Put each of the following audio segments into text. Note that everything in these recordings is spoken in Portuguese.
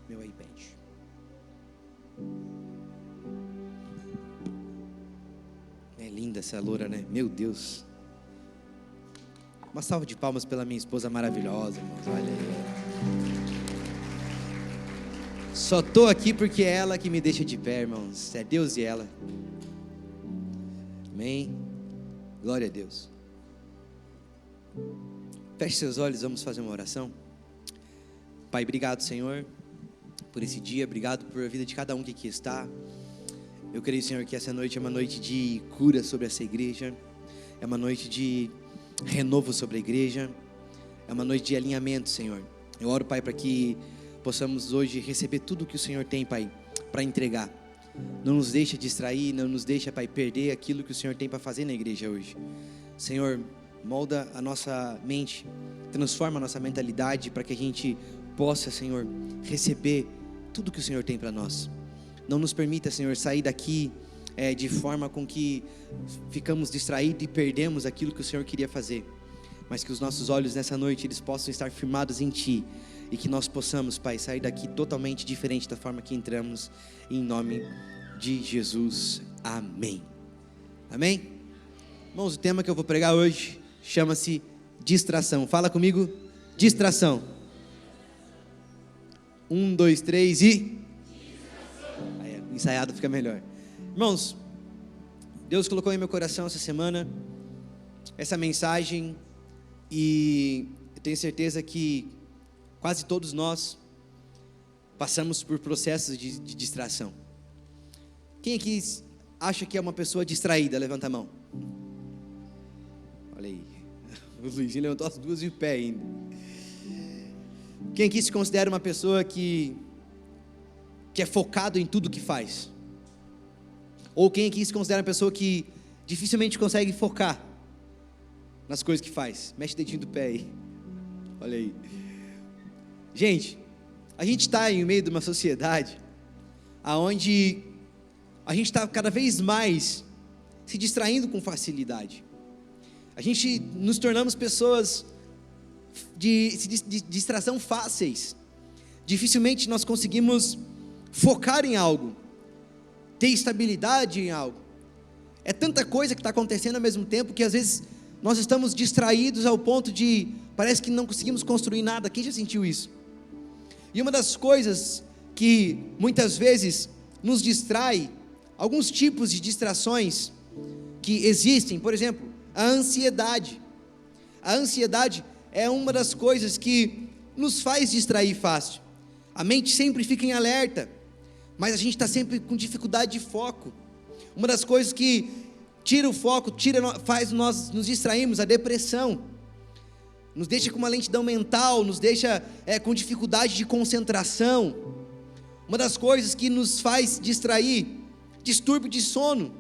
meu iPad. É linda essa loura, né? Meu Deus. Uma salva de palmas pela minha esposa maravilhosa, irmãos. Olha aí. Só tô aqui porque é ela que me deixa de pé, irmãos. É Deus e ela. Amém. Glória a Deus. Feche seus olhos, vamos fazer uma oração. Pai, obrigado, Senhor, por esse dia. Obrigado por a vida de cada um que aqui está. Eu creio, Senhor, que essa noite é uma noite de cura sobre essa igreja. É uma noite de renovo sobre a igreja. É uma noite de alinhamento, Senhor. Eu oro, Pai, para que possamos hoje receber tudo que o Senhor tem, Pai, para entregar. Não nos deixa distrair, não nos deixa, Pai, perder aquilo que o Senhor tem para fazer na igreja hoje. Senhor, molda a nossa mente, transforma a nossa mentalidade para que a gente possa, Senhor, receber tudo que o Senhor tem para nós. Não nos permita, Senhor, sair daqui de forma com que ficamos distraídos e perdemos aquilo que o Senhor queria fazer, mas que os nossos olhos nessa noite eles possam estar firmados em Ti, e que nós possamos, Pai, sair daqui totalmente diferente da forma que entramos, em nome de Jesus, amém. Amém? Irmãos, o tema que eu vou pregar hoje chama-se distração. Fala comigo, distração. 1, 2, 3 e... Aí, ensaiado fica melhor. Irmãos, Deus colocou em meu coração essa semana essa mensagem, e eu tenho certeza que quase todos nós passamos por processos de distração. Quem aqui acha que é uma pessoa distraída? Levanta a mão. Olha aí, o Luizinho levantou as duas de pé ainda. Quem aqui se considera uma pessoa que é focado em tudo que faz? Ou quem aqui se considera uma pessoa que dificilmente consegue focar nas coisas que faz? Mexe o dedinho do pé aí. Olha aí. Gente, a gente está em meio de uma sociedade onde a gente está cada vez mais se distraindo com facilidade. A gente nos tornamos pessoas de distração fáceis. Dificilmente nós conseguimos focar em algo, ter estabilidade em algo. É tanta coisa que está acontecendo ao mesmo tempo que às vezes nós estamos distraídos ao ponto de parece que não conseguimos construir nada. Quem já sentiu isso? E uma das coisas que muitas vezes nos distrai, alguns tipos de distrações que existem, por exemplo, a ansiedade. A ansiedade é uma das coisas que nos faz distrair fácil. A mente sempre fica em alerta, mas a gente está sempre com dificuldade de foco. Uma das coisas que tira o foco, faz nós nos distrairmos, a depressão. Nos deixa com uma lentidão mental, nos deixa com dificuldade de concentração. Uma das coisas que nos faz distrair, distúrbio de sono.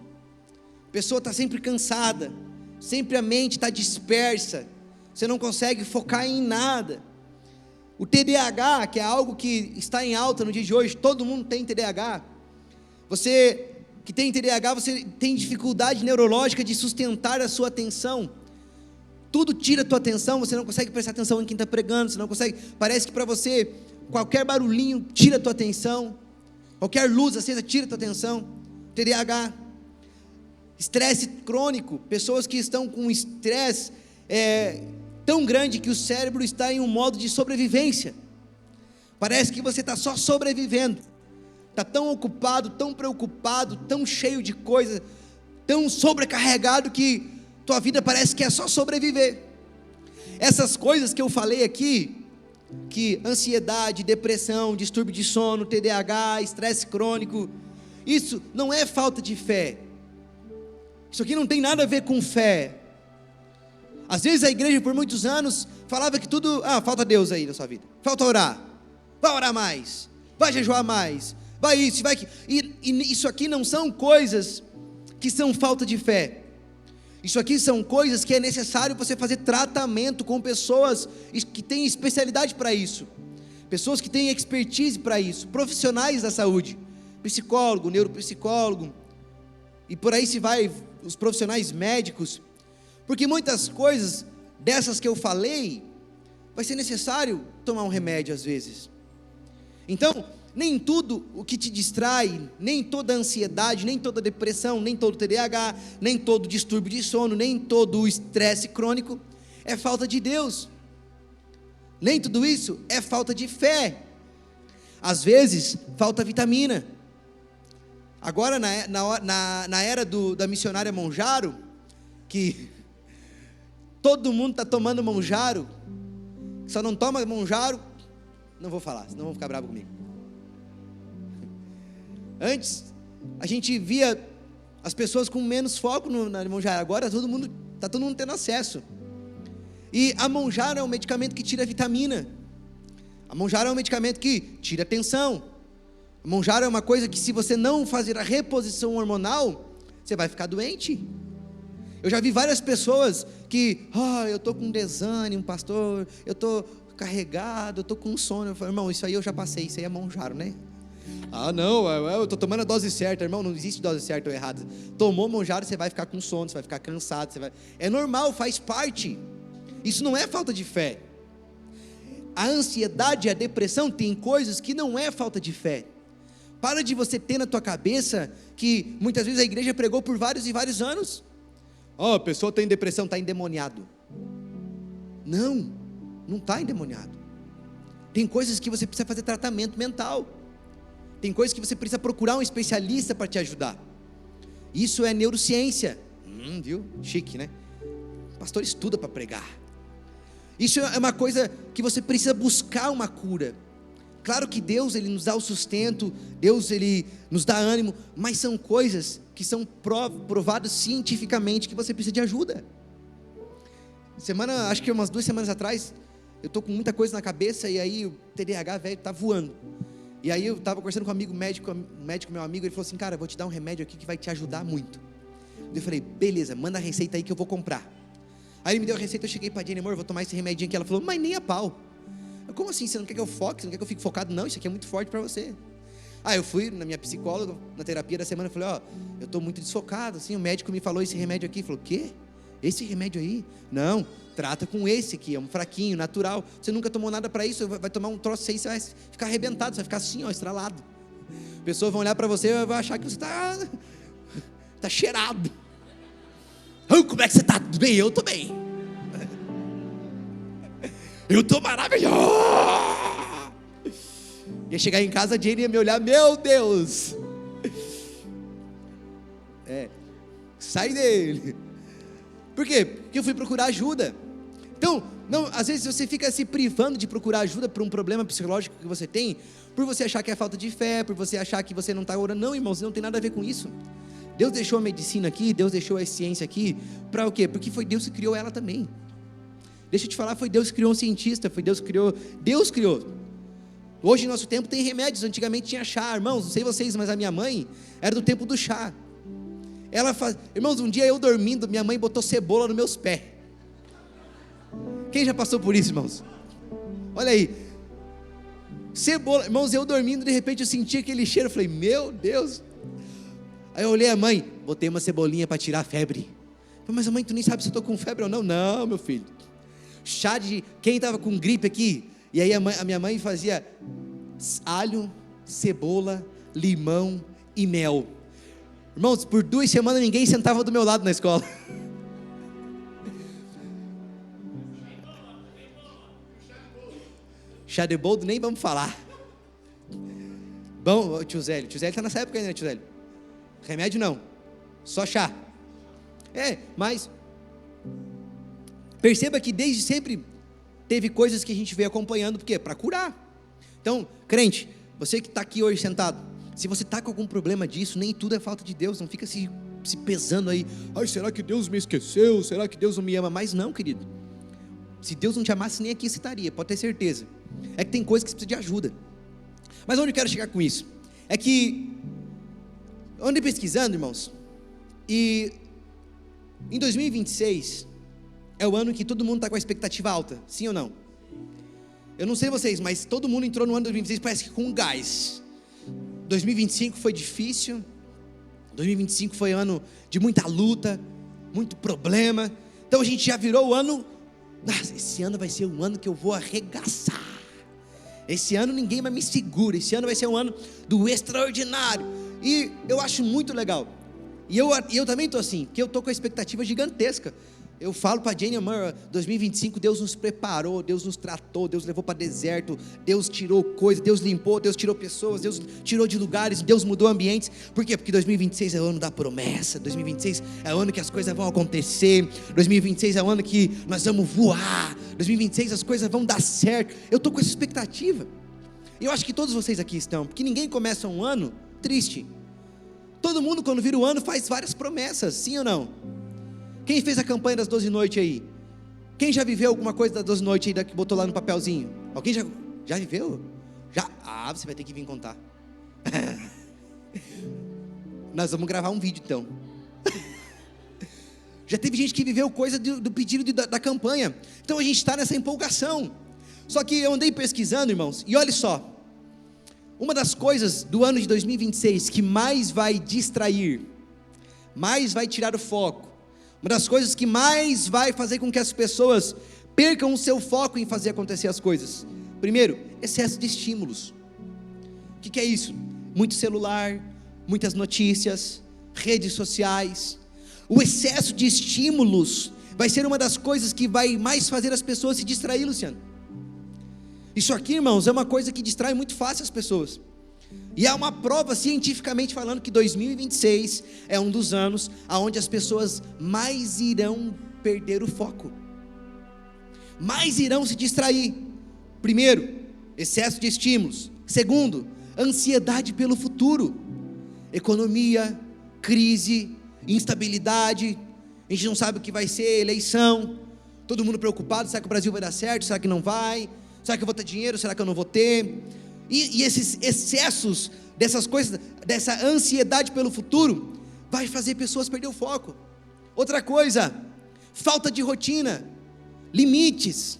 A pessoa está sempre cansada, sempre a mente está dispersa, você não consegue focar em nada. O TDAH, que é algo que está em alta no dia de hoje, todo mundo tem TDAH. Você que tem TDAH, você tem dificuldade neurológica de sustentar a sua atenção. Tudo tira a tua atenção, você não consegue prestar atenção em quem está pregando, você não consegue, parece que para você, qualquer barulhinho tira a tua atenção, qualquer luz acesa tira a tua atenção. TDAH. Estresse crônico, pessoas que estão com estresse tão grande que o cérebro está em um modo de sobrevivência. Parece que você está só sobrevivendo, está tão ocupado, tão preocupado, tão cheio de coisa, tão sobrecarregado que tua vida parece que é só sobreviver. Essas coisas que eu falei aqui, que ansiedade, depressão, distúrbio de sono, TDAH, estresse crônico, isso não é falta de fé. Isso aqui não tem nada a ver com fé. Às vezes a igreja por muitos anos falava que tudo, falta Deus aí na sua vida, falta orar, vai orar mais, vai jejuar mais, vai isso, vai aquilo. E isso aqui não são coisas que são falta de fé. Isso aqui são coisas que é necessário você fazer tratamento com pessoas que têm especialidade para isso, pessoas que têm expertise para isso, profissionais da saúde, psicólogo, neuropsicólogo, e por aí se vai, os profissionais médicos, porque muitas coisas dessas que eu falei, vai ser necessário tomar um remédio às vezes. Então, nem tudo o que te distrai, nem toda ansiedade, nem toda depressão, nem todo TDAH, nem todo distúrbio de sono, nem todo estresse crônico é falta de Deus. Nem tudo isso é falta de fé. Às vezes, falta vitamina. Agora, na era da missionária Monjaro, que todo mundo está tomando Monjaro, só não toma Monjaro, não vou falar, senão vão ficar bravos comigo. Antes, a gente via as pessoas com menos foco na Monjaro, agora está todo mundo tendo acesso. E a Monjaro é um medicamento que tira vitamina. A Monjaro é um medicamento que tira tensão. A Monjaro é uma coisa que, se você não fazer a reposição hormonal, você vai ficar doente. Eu já vi várias pessoas que, eu estou com desânimo, pastor, eu estou carregado, eu estou com sono. Eu falo, irmão, isso aí eu já passei, isso aí é Monjaro, né? Não, eu estou tomando a dose certa. Irmão, não existe dose certa ou errada. Tomou Monjaro, você vai ficar com sono, você vai ficar cansado, é normal, faz parte. Isso não é falta de fé. A ansiedade e a depressão tem coisas que não é falta de fé. Para de você ter na tua cabeça que muitas vezes a igreja pregou por vários e vários anos. A pessoa tem depressão, está endemoniado. Não está endemoniado. Tem coisas que você precisa fazer tratamento mental. Tem coisas que você precisa procurar um especialista para te ajudar. Isso é neurociência. Viu? Chique, né? O pastor estuda para pregar. Isso é uma coisa que você precisa buscar uma cura. Claro que Deus, Ele nos dá o sustento, Deus, Ele nos dá ânimo, mas são coisas que são provadas cientificamente que você precisa de ajuda. Acho que umas 2 semanas atrás, eu estou com muita coisa na cabeça, e aí o TDAH velho está voando. E aí eu estava conversando com um amigo médico, meu amigo, ele falou assim, cara, eu vou te dar um remédio aqui que vai te ajudar muito. Eu falei, beleza, manda a receita aí que eu vou comprar. Aí ele me deu a receita, eu cheguei para a Jenny, amor, vou tomar esse remedinho aqui. Ela falou, mas nem a pau. Como assim, você não quer que eu foque, você não quer que eu fique focado? Não, isso aqui é muito forte para você. Eu fui na minha psicóloga, na terapia da semana, eu falei, eu estou muito desfocado, assim, o médico me falou esse remédio aqui. Ele falou, o quê? Esse remédio aí? Não, trata com esse aqui, é um fraquinho, natural, você nunca tomou nada para isso, vai tomar um troço aí, você vai ficar arrebentado, você vai ficar assim, estralado. Pessoas vão olhar para você e vão achar que você está cheirado. Como é que você está? Tudo bem? Eu estou bem. Eu estou maravilhoso. Ia chegar em casa, a Jenny ia me olhar, meu Deus. Sai dele. Por quê? Porque eu fui procurar ajuda. Então, às vezes você fica se privando de procurar ajuda por um problema psicológico que você tem, por você achar que é falta de fé, por você achar que você não está orando. Não, irmãos, não tem nada a ver com isso. Deus deixou a medicina aqui, Deus deixou a ciência aqui, para o quê? Porque foi Deus que criou ela também. Deixa eu te falar, foi Deus que criou um cientista, foi Deus que criou, Deus criou. Hoje em nosso tempo tem remédios, antigamente tinha chá, irmãos, não sei vocês, mas a minha mãe era do tempo do chá. Irmãos, um dia eu dormindo, minha mãe botou cebola nos meus pés. Quem já passou por isso, irmãos? Olha aí, cebola, irmãos, eu dormindo, de repente eu senti aquele cheiro, eu falei, meu Deus. Aí eu olhei a mãe, botei uma cebolinha para tirar a febre. Mas a mãe, tu nem sabe se eu estou com febre ou não. Não, meu filho. Chá de quem estava com gripe aqui. E aí a minha mãe fazia alho, cebola, limão e mel. Irmãos, por 2 semanas ninguém sentava do meu lado na escola. Chá de boldo nem vamos falar. Bom, tio Zélio está nessa época ainda, né, tio Zélio? Remédio não, só chá. Mas perceba que desde sempre teve coisas que a gente veio acompanhando, porque para curar. Então, crente, você que está aqui hoje sentado, se você está com algum problema disso, nem tudo é falta de Deus, não fica se pesando aí, será que Deus me esqueceu, será que Deus não me ama mais? Não, querido, se Deus não te amasse, nem aqui você estaria, pode ter certeza. É que tem coisas que você precisa de ajuda. Mas onde eu quero chegar com isso? É que eu andei pesquisando, irmãos, e em 2026 é o ano que todo mundo está com a expectativa alta, sim ou não? Eu não sei vocês, mas todo mundo entrou no ano de 2026 parece que com gás. 2025 foi difícil, 2025 foi ano de muita luta, muito problema. Então a gente já virou o ano, esse ano vai ser um ano que eu vou arregaçar. Esse ano ninguém mais me segura, esse ano vai ser um ano do extraordinário. E eu acho muito legal. E eu também estou assim, porque eu estou com a expectativa gigantesca. Eu falo para a Jenny, amor, 2025 Deus nos preparou, Deus nos tratou, Deus levou para deserto, Deus tirou coisas, Deus limpou, Deus tirou pessoas, Deus tirou de lugares, Deus mudou ambientes. Por quê? Porque 2026 é o ano da promessa, 2026 é o ano que as coisas vão acontecer, 2026 é o ano que nós vamos voar, 2026 as coisas vão dar certo. Eu estou com essa expectativa. E eu acho que todos vocês aqui estão, porque ninguém começa um ano triste. Todo mundo quando vira o ano faz várias promessas, sim ou não? Quem fez a campanha das 12 noites aí? Quem já viveu alguma coisa das 12 noites aí que botou lá no papelzinho? Alguém já viveu? Já? Ah, você vai ter que vir contar. Nós vamos gravar um vídeo então. Já teve gente que viveu coisa do pedido da campanha. Então a gente está nessa empolgação. Só que eu andei pesquisando, irmãos, e olha só. Uma das coisas do ano de 2026 que mais vai distrair, mais vai tirar o foco, uma das coisas que mais vai fazer com que as pessoas percam o seu foco em fazer acontecer as coisas. Primeiro, excesso de estímulos. O que é isso? Muito celular, muitas notícias, redes sociais. O excesso de estímulos vai ser uma das coisas que vai mais fazer as pessoas se distrair, Luciano. Isso aqui, irmãos, é uma coisa que distrai muito fácil as pessoas. E há uma prova cientificamente falando que 2026 é um dos anos onde as pessoas mais irão perder o foco, mais irão se distrair. Primeiro, excesso de estímulos. Segundo, ansiedade pelo futuro. Economia, crise, instabilidade. A gente não sabe o que vai ser, eleição. Todo mundo preocupado, será que o Brasil vai dar certo? Será que não vai? Será que eu vou ter dinheiro? Será que eu não vou ter? E esses excessos dessas coisas, dessa ansiedade pelo futuro, vai fazer pessoas perder o foco. Outra coisa, falta de rotina, limites.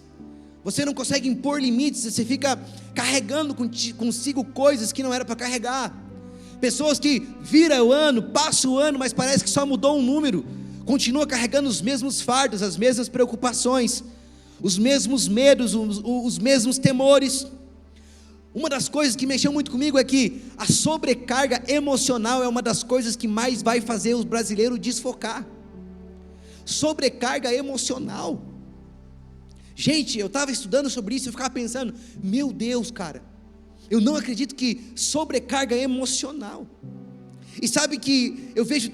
Você não consegue impor limites, você fica carregando consigo coisas que não era para carregar. Pessoas que viram o ano, passam o ano, mas parece que só mudou um número, continua carregando os mesmos fardos, as mesmas preocupações, os mesmos medos, os mesmos temores. Uma das coisas que mexeu muito comigo é que a sobrecarga emocional é uma das coisas que mais vai fazer os brasileiros desfocar. Sobrecarga emocional. Gente, eu estava estudando sobre isso e eu ficava pensando, meu Deus, cara, eu não acredito que sobrecarga emocional. E sabe que eu vejo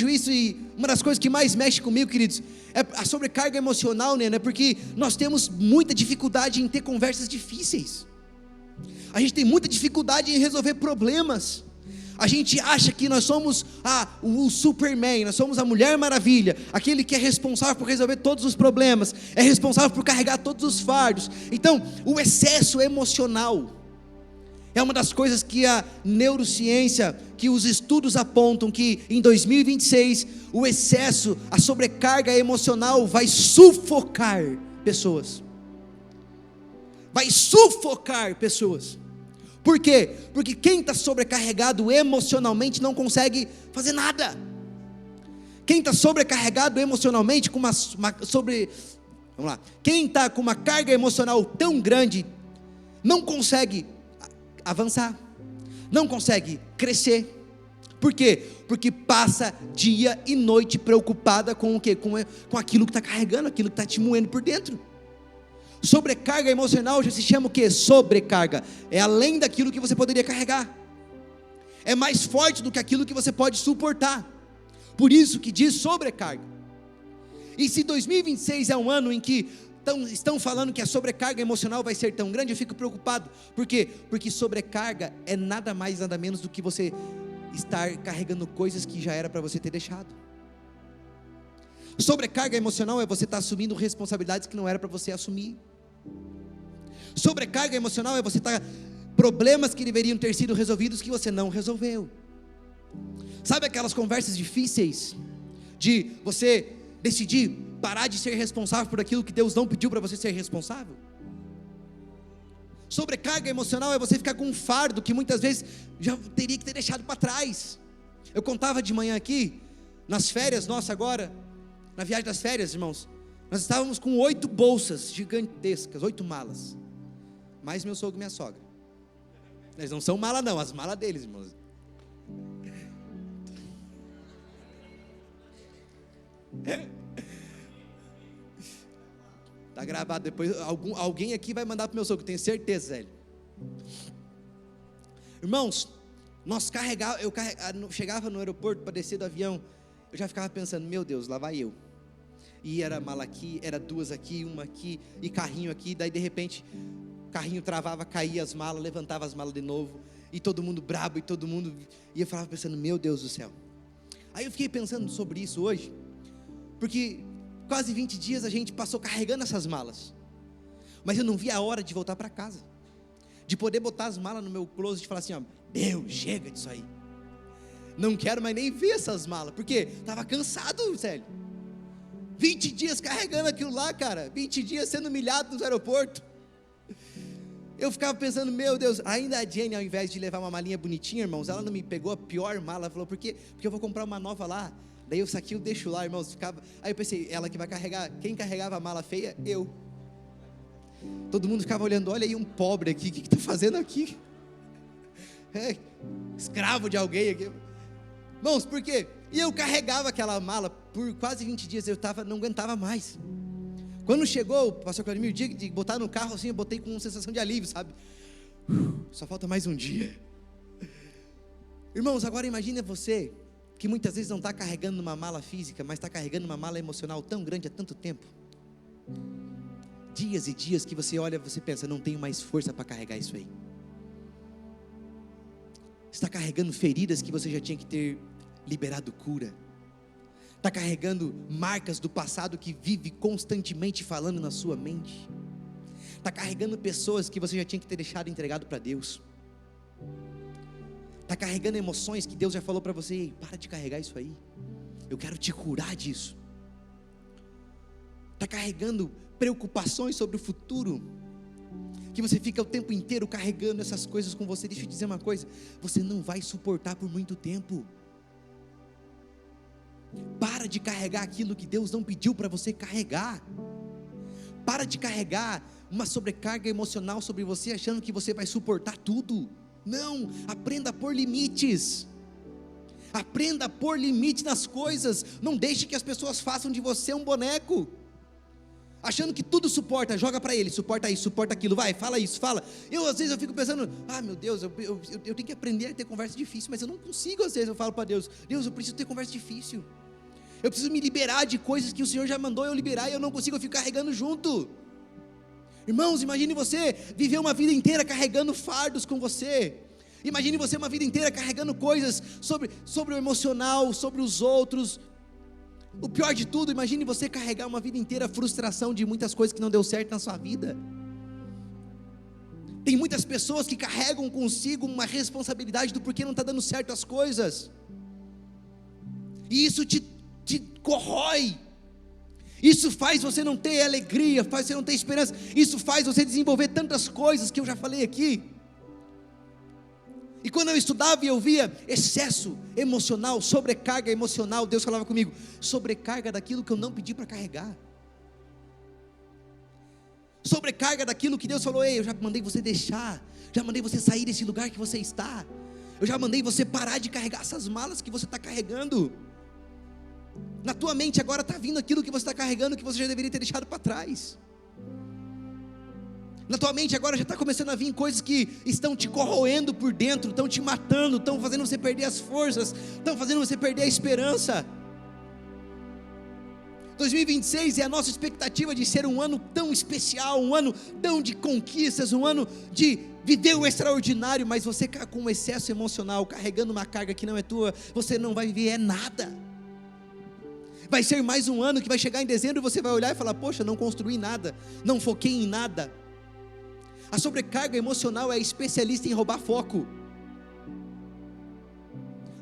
isso, e uma das coisas que mais mexe comigo, queridos, é a sobrecarga emocional, né? Porque nós temos muita dificuldade em ter conversas difíceis. A gente tem muita dificuldade em resolver problemas. A gente acha que nós somos o Superman, nós somos a Mulher Maravilha, aquele que é responsável por resolver todos os problemas, é responsável por carregar todos os fardos. Então, o excesso emocional é uma das coisas que a neurociência, que os estudos apontam que em 2026, o excesso, a sobrecarga emocional vai sufocar pessoas. Vai sufocar pessoas. Por quê? Porque quem está sobrecarregado emocionalmente não consegue fazer nada. Quem está sobrecarregado emocionalmente com quem está com uma carga emocional tão grande, não consegue avançar, não consegue crescer. Por quê? Porque passa dia e noite preocupada com o quê? Com aquilo que está carregando, aquilo que está te moendo por dentro. Sobrecarga emocional já se chama o quê? Sobrecarga. É além daquilo que você poderia carregar. É mais forte do que aquilo que você pode suportar. Por isso que diz sobrecarga. E se 2026 é um ano em que estão falando que a sobrecarga emocional vai ser tão grande, eu fico preocupado. Por quê? Porque sobrecarga é nada mais, nada menos do que você estar carregando coisas que já era para você ter deixado. Sobrecarga emocional é você estar assumindo responsabilidades que não era para você assumir. Sobrecarga emocional é você estar problemas que deveriam ter sido resolvidos que você não resolveu. Sabe aquelas conversas difíceis de você decidir parar de ser responsável por aquilo que Deus não pediu para você ser responsável? Sobrecarga emocional é você ficar com um fardo que muitas vezes já teria que ter deixado para trás. Eu contava de manhã aqui, nas férias nossa agora, na viagem das férias, irmãos, nós estávamos com 8 bolsas gigantescas, 8 malas, mais meu sogro e minha sogra. Eles não são mala não, as malas deles, irmãos. Tá gravado, depois alguém aqui vai mandar pro meu sogro, tenho certeza, Zélio. Irmãos, eu chegava no aeroporto para descer do avião, eu já ficava pensando, meu Deus, lá vai eu. E era mala aqui, era duas aqui, uma aqui, e carrinho aqui, daí de repente, carrinho travava, caía as malas, levantava as malas de novo, e todo mundo brabo, e eu falava pensando, meu Deus do céu. Aí eu fiquei pensando sobre isso hoje, porque quase 20 dias a gente passou carregando essas malas, mas eu não vi a hora de voltar para casa, de poder botar as malas no meu closet e falar assim, ó, Deus, chega disso aí, não quero mais nem ver essas malas, porque estava cansado, sério, 20 dias carregando aquilo lá, cara, 20 dias sendo humilhado no aeroporto. Eu ficava pensando, meu Deus, ainda a Jenny, ao invés de levar uma malinha bonitinha, irmãos, ela não me pegou a pior mala, ela falou, por quê? Porque eu vou comprar uma nova lá, daí eu saquei, eu deixo lá, irmãos, aí eu pensei, ela que vai carregar, quem carregava a mala feia? Eu. Todo mundo ficava olhando, olha aí um pobre aqui, o que está fazendo aqui? Escravo de alguém aqui. Irmãos, por quê? E eu carregava aquela mala, por quase 20 dias, não aguentava mais. Quando chegou o pastor Claudemir, o dia de botar no carro assim, eu botei com uma sensação de alívio, sabe? Só falta mais um dia. Irmãos, agora imagine você, que muitas vezes não está carregando uma mala física, mas está carregando uma mala emocional tão grande há tanto tempo. Dias e dias que você olha, você pensa, não tenho mais força para carregar isso aí. Está carregando feridas que você já tinha que ter liberado cura. Está carregando marcas do passado que vive constantemente falando na sua mente. Está carregando pessoas que você já tinha que ter deixado entregado para Deus. Está carregando emoções que Deus já falou para você, ei, para de carregar isso aí, eu quero te curar disso. Está carregando preocupações sobre o futuro, que você fica o tempo inteiro carregando essas coisas com você. Deixa eu dizer uma coisa, você não vai suportar por muito tempo. Para de carregar aquilo que Deus não pediu para você carregar. Para de carregar uma sobrecarga emocional sobre você, achando que você vai suportar tudo. Não, aprenda a pôr limites. Aprenda a pôr limite nas coisas. Não deixe que as pessoas façam de você um boneco, achando que tudo suporta. Joga para ele, suporta isso, suporta aquilo, vai, fala isso, fala. Às vezes eu fico pensando, meu Deus, eu tenho que aprender a ter conversa difícil, mas eu não consigo. Às vezes eu falo para Deus, eu preciso ter conversa difícil, eu preciso me liberar de coisas que o Senhor já mandou eu liberar, e eu não consigo, eu fico carregando junto. Irmãos, imagine você viver uma vida inteira carregando fardos com você. Imagine você uma vida inteira carregando coisas sobre o emocional, sobre os outros. O pior de tudo, imagine você carregar uma vida inteira a frustração de muitas coisas que não deu certo na sua vida. Tem muitas pessoas que carregam consigo uma responsabilidade do porquê não está dando certo as coisas, e isso te corrói. Isso faz você não ter alegria, faz você não ter esperança, isso faz você desenvolver tantas coisas que eu já falei aqui. E quando eu estudava e eu via excesso emocional, sobrecarga emocional, Deus falava comigo, sobrecarga daquilo que eu não pedi para carregar, sobrecarga daquilo que Deus falou, ei, eu já mandei você deixar, já mandei você sair desse lugar que você está, eu já mandei você parar de carregar essas malas que você está carregando. Na tua mente agora está vindo aquilo que você está carregando, que você já deveria ter deixado para trás. Na tua mente agora já está começando a vir coisas que estão te corroendo por dentro, estão te matando, estão fazendo você perder as forças, estão fazendo você perder a esperança. 2026 é a nossa expectativa de ser um ano tão especial, um ano tão de conquistas, um ano de viver o extraordinário, mas você com um excesso emocional, carregando uma carga que não é tua, você não vai viver nada. Vai ser mais um ano que vai chegar em dezembro e você vai olhar e falar, poxa, não construí nada, não foquei em nada. A sobrecarga emocional é especialista em roubar foco.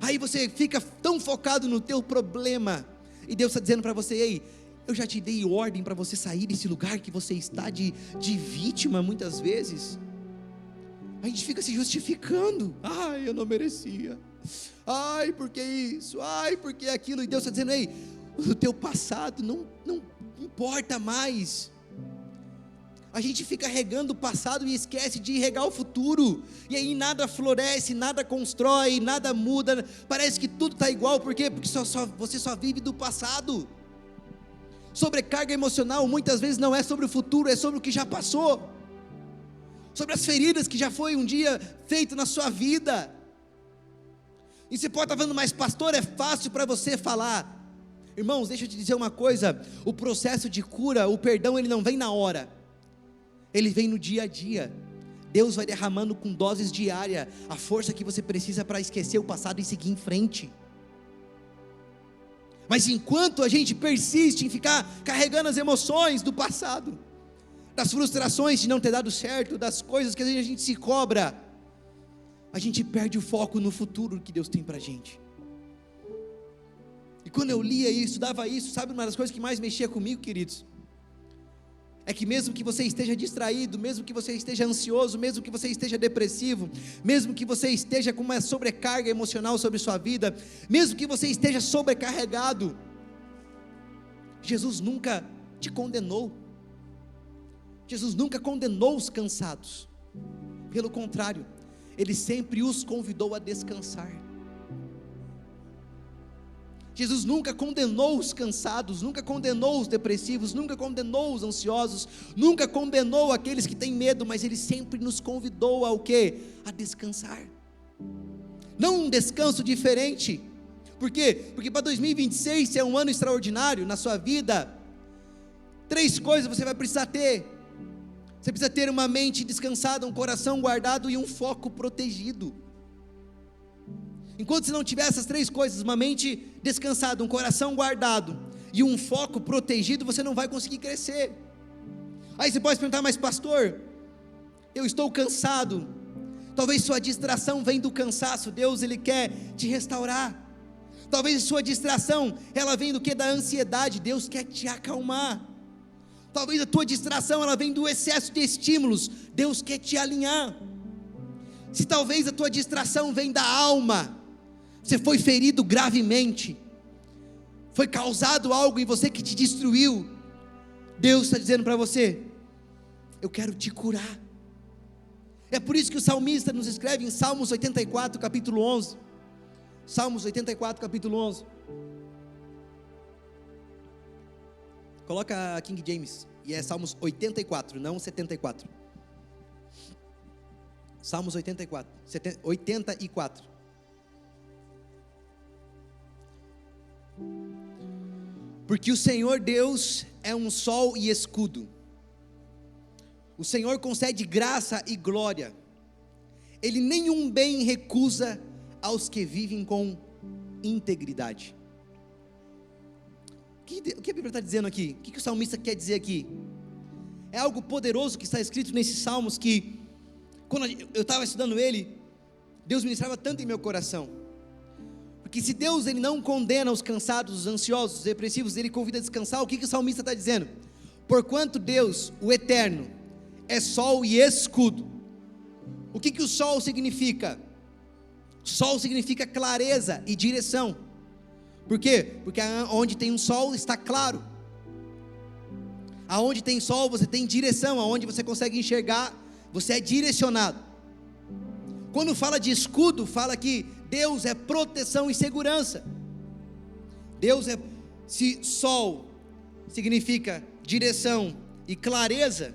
Aí você fica tão focado no teu problema, e Deus está dizendo para você, ei, eu já te dei ordem para você sair desse lugar que você está de vítima muitas vezes. A gente fica se justificando, eu não merecia, porque isso, porque aquilo, e Deus está dizendo, ei, o teu passado não importa mais. A gente fica regando o passado e esquece de regar o futuro, e aí nada floresce, nada constrói, nada muda, parece que tudo está igual. Por quê? Porque você só vive do passado. Sobrecarga emocional muitas vezes não é sobre o futuro, é sobre o que já passou, sobre as feridas que já foi um dia feito na sua vida. E você pode estar falando, mas pastor, é fácil para você falar. Irmãos, deixa eu te dizer uma coisa, o processo de cura, o perdão, ele não vem na hora, ele vem no dia a dia. Deus vai derramando com doses diárias a força que você precisa para esquecer o passado e seguir em frente. Mas enquanto a gente persiste em ficar carregando as emoções do passado, das frustrações de não ter dado certo, das coisas que às vezes a gente se cobra, a gente perde o foco no futuro que Deus tem para a gente. E quando eu lia isso, estudava isso, sabe uma das coisas que mais mexia comigo, queridos? É que mesmo que você esteja distraído, mesmo que você esteja ansioso, mesmo que você esteja depressivo, mesmo que você esteja com uma sobrecarga emocional sobre sua vida, mesmo que você esteja sobrecarregado, Jesus nunca te condenou. Jesus nunca condenou os cansados, pelo contrário, Ele sempre os convidou a descansar. Jesus nunca condenou os cansados, nunca condenou os depressivos, nunca condenou os ansiosos, nunca condenou aqueles que têm medo, mas Ele sempre nos convidou ao quê? A descansar. Não um descanso diferente. Por quê? Porque para 2026, se é um ano extraordinário na sua vida, 3 coisas você vai precisar ter. Você precisa ter uma mente descansada, um coração guardado e um foco protegido. Enquanto você não tiver essas 3 coisas, uma mente descansada, um coração guardado e um foco protegido, você não vai conseguir crescer. Aí você pode perguntar, mas pastor, eu estou cansado. Talvez sua distração vem do cansaço. Deus, Ele quer te restaurar. Talvez sua distração, ela vem do que? Da ansiedade. Deus quer te acalmar. Talvez a tua distração, ela vem do excesso de estímulos. Deus quer te alinhar. Se talvez a tua distração vem da alma, você foi ferido gravemente, foi causado algo em você que te destruiu, Deus está dizendo para você, eu quero te curar. É por isso que o salmista nos escreve em Salmos 84, capítulo 11, Salmos 84, capítulo 11, coloca a King James, e é Salmos 84, não 74, Salmos 84, 84, porque o Senhor Deus é um sol e escudo, o Senhor concede graça e glória, Ele nenhum bem recusa aos que vivem com integridade. O que a Bíblia está dizendo aqui? O que o salmista quer dizer aqui? É algo poderoso que está escrito nesses salmos, que quando eu estava estudando ele, Deus ministrava tanto em meu coração. Porque se Deus, Ele não condena os cansados, os ansiosos, os depressivos, Ele convida a descansar, o que o salmista está dizendo? Porquanto Deus, o Eterno, é sol e escudo. O que o sol significa? Sol significa clareza e direção. Por quê? Porque onde tem um sol está claro. Aonde tem sol você tem direção, aonde você consegue enxergar, você é direcionado. Quando fala de escudo, fala que Deus é proteção e segurança. Se sol significa direção e clareza,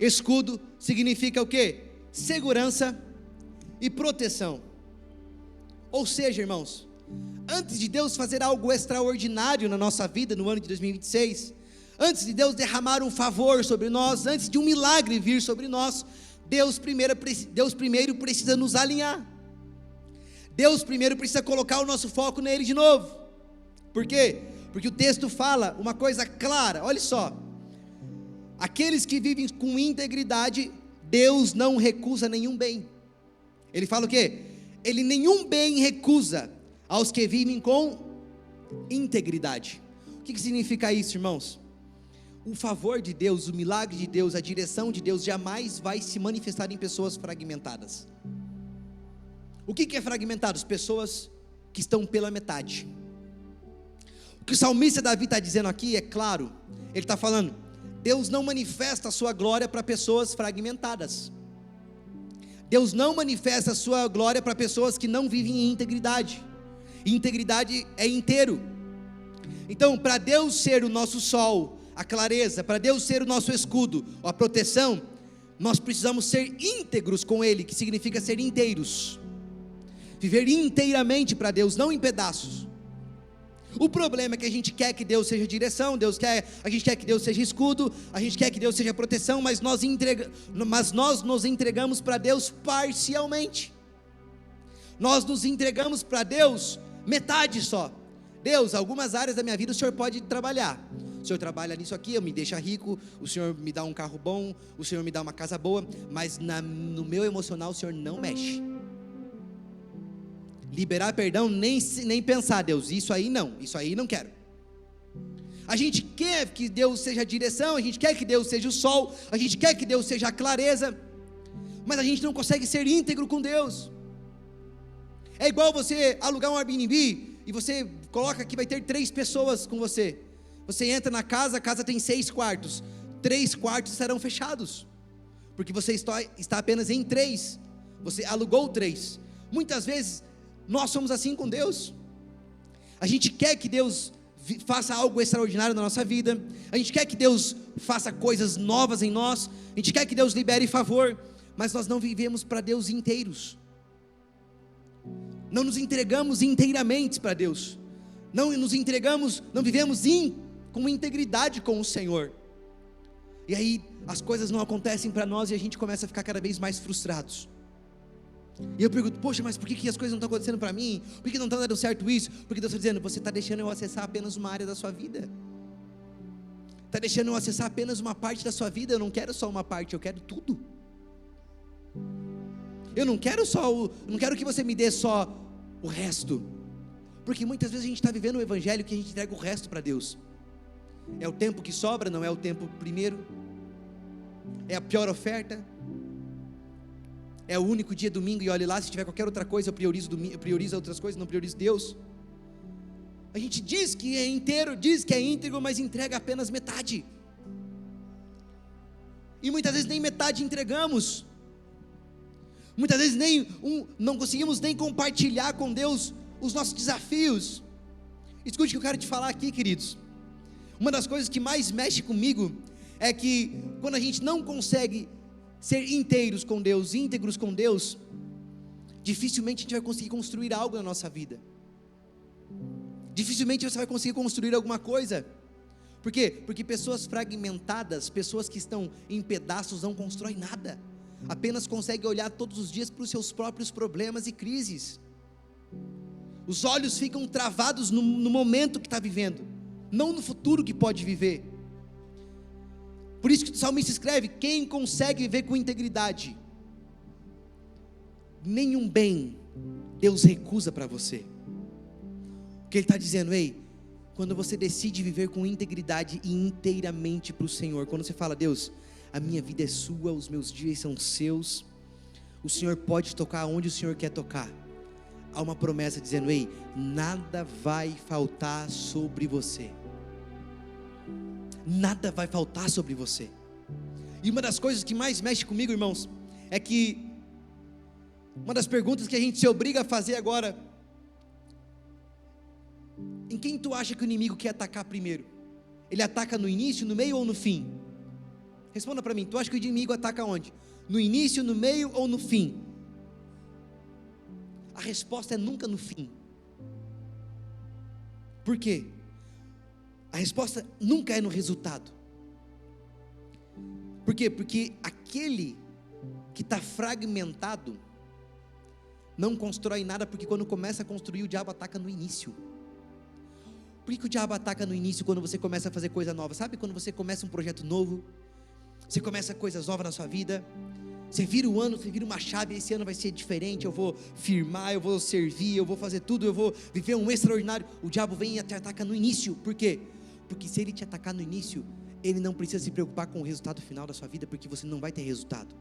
escudo significa o quê? Segurança e proteção. Ou seja, irmãos, antes de Deus fazer algo extraordinário na nossa vida no ano de 2026, antes de Deus derramar um favor sobre nós, antes de um milagre vir sobre nós, Deus primeiro precisa nos alinhar. Deus primeiro precisa colocar o nosso foco nele de novo. Por quê? Porque o texto fala uma coisa clara, olha só: aqueles que vivem com integridade, Deus não recusa nenhum bem. Ele fala o quê? Ele nenhum bem recusa aos que vivem com integridade. O que significa isso, irmãos? O favor de Deus, o milagre de Deus, a direção de Deus jamais vai se manifestar em pessoas fragmentadas. O que é fragmentados? Pessoas que estão pela metade. O que o salmista Davi está dizendo aqui é claro, ele está falando, Deus não manifesta a sua glória para pessoas fragmentadas. Deus não manifesta a sua glória para pessoas que não vivem em integridade. E integridade é inteiro. Então, para Deus ser o nosso sol, a clareza, para Deus ser o nosso escudo, a proteção, nós precisamos ser íntegros com Ele, que significa ser inteiros. Viver inteiramente para Deus, não em pedaços. O problema é que a gente quer que Deus seja direção, a gente quer que Deus seja escudo, a gente quer que Deus seja proteção, mas nós nos entregamos para Deus parcialmente. Nós nos entregamos para Deus metade só. Deus, algumas áreas da minha vida o Senhor pode trabalhar. O Senhor trabalha nisso aqui, eu me deixa rico, o Senhor me dá um carro bom, o Senhor me dá uma casa boa, mas no meu emocional o Senhor não mexe. Liberar perdão, nem pensar, Deus, isso aí não quero. A gente quer que Deus seja a direção, a gente quer que Deus seja o sol, a gente quer que Deus seja a clareza, mas a gente não consegue ser íntegro com Deus. É igual você alugar um Airbnb, e você coloca que vai ter 3 pessoas com você. Você entra na casa, a casa tem 6 quartos, 3 quartos serão fechados, porque você está apenas em 3, você alugou 3, muitas vezes, nós somos assim com Deus. A gente quer que Deus faça algo extraordinário na nossa vida, a gente quer que Deus faça coisas novas em nós, a gente quer que Deus libere favor, mas nós não vivemos para Deus inteiros, não nos entregamos inteiramente para Deus, não vivemos com integridade com o Senhor, e aí as coisas não acontecem para nós, e a gente começa a ficar cada vez mais frustrados. E eu pergunto, poxa, mas por que as coisas não estão acontecendo para mim? Por que não está dando certo isso? Porque Deus está dizendo, você está deixando eu acessar apenas uma área da sua vida, está deixando eu acessar apenas uma parte da sua vida. Eu não quero só uma parte, eu quero tudo. Eu não quero que você me dê só o resto, porque muitas vezes a gente está vivendo o evangelho que a gente entrega o resto para Deus. É o tempo que sobra, não é o tempo primeiro, é a pior oferta, é o único dia domingo, e olhe lá, se tiver qualquer outra coisa, eu priorizo outras coisas, não priorizo Deus. A gente diz que é inteiro, diz que é íntegro, mas entrega apenas metade, e muitas vezes nem metade entregamos, muitas vezes não conseguimos nem compartilhar com Deus os nossos desafios. Escute o que eu quero te falar aqui, queridos. Uma das coisas que mais mexe comigo, é que quando a gente não consegue ser inteiros com Deus, íntegros com Deus, dificilmente a gente vai conseguir construir algo na nossa vida, dificilmente você vai conseguir construir alguma coisa. Por quê? Porque pessoas fragmentadas, pessoas que estão em pedaços, não constroem nada, apenas conseguem olhar todos os dias para os seus próprios problemas e crises, os olhos ficam travados no momento que está vivendo, não no futuro que pode viver. Por isso que o salmista escreve, quem consegue viver com integridade, nenhum bem Deus recusa para você. O que ele está dizendo, quando você decide viver com integridade e inteiramente para o Senhor, quando você fala, Deus, a minha vida é sua, os meus dias são seus, o Senhor pode tocar onde o Senhor quer tocar, há uma promessa dizendo, nada vai faltar sobre você, nada vai faltar sobre você. E uma das coisas que mais mexe comigo, irmãos, é que uma das perguntas que a gente se obriga a fazer agora, em quem tu acha que o inimigo quer atacar primeiro? Ele ataca no início, no meio ou no fim? Responda para mim, tu acha que o inimigo ataca onde? No início, no meio ou no fim? A resposta é nunca no fim. Por quê? A resposta nunca é no resultado. Por quê? Porque aquele que está fragmentado não constrói nada, porque quando começa a construir, o diabo ataca no início. Por que o diabo ataca no início, quando você começa a fazer coisa nova? Sabe quando você começa um projeto novo, você começa coisas novas na sua vida, você vira o ano, você vira uma chave, esse ano vai ser diferente, eu vou firmar, eu vou servir, eu vou fazer tudo, eu vou viver um extraordinário. O diabo vem e te ataca no início. Por quê? Porque se ele te atacar no início, ele não precisa se preocupar com o resultado final da sua vida, porque você não vai ter resultado.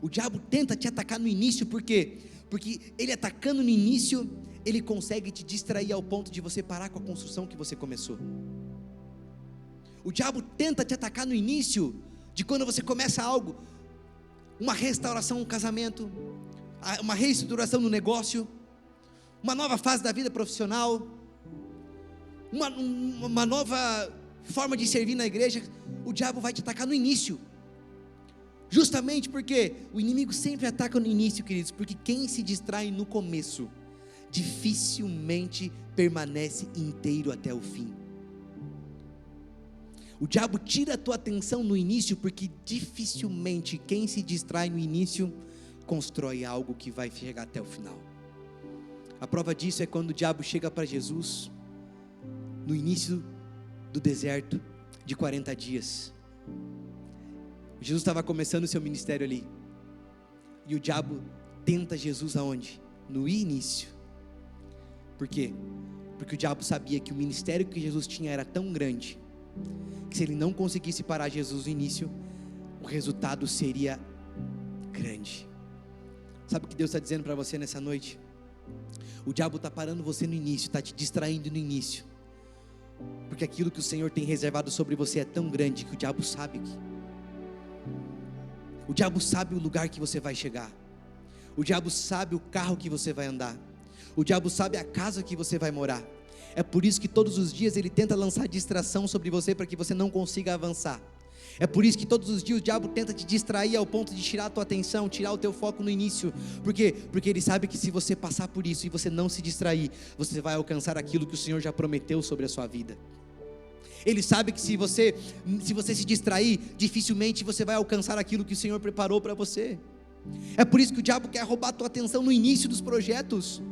O diabo tenta te atacar no início, por quê? Porque ele atacando no início, ele consegue te distrair ao ponto de você parar com a construção que você começou. O diabo tenta te atacar no início de quando você começa algo, uma restauração no casamento, uma reestruturação no negócio, uma nova fase da vida profissional, uma nova forma de servir na igreja. O diabo vai te atacar no início, justamente porque o inimigo sempre ataca no início, queridos, porque quem se distrai no começo, dificilmente permanece inteiro até o fim. O diabo tira a tua atenção no início, porque dificilmente quem se distrai no início, constrói algo que vai chegar até o final. A prova disso é quando o diabo chega para Jesus, no início do deserto, de 40 dias, Jesus estava começando o seu ministério ali, e o diabo tenta Jesus aonde? No início. Por quê? Porque o diabo sabia que o ministério que Jesus tinha era tão grande, que se ele não conseguisse parar Jesus no início, o resultado seria grande. Sabe o que Deus está dizendo para você nessa noite? O diabo está parando você no início, está te distraindo no início, porque aquilo que o Senhor tem reservado sobre você é tão grande, que o diabo sabe o diabo sabe o lugar que você vai chegar, o diabo sabe o carro que você vai andar, o diabo sabe a casa que você vai morar. É por isso que todos os dias ele tenta lançar distração sobre você, para que você não consiga avançar. É por isso que todos os dias o diabo tenta te distrair ao ponto de tirar a tua atenção, tirar o teu foco no início. Por quê? Porque ele sabe que se você passar por isso e você não se distrair, você vai alcançar aquilo que o Senhor já prometeu sobre a sua vida. Ele sabe que se você se distrair, dificilmente você vai alcançar aquilo que o Senhor preparou para você. É por isso que o diabo quer roubar a tua atenção no início dos projetos.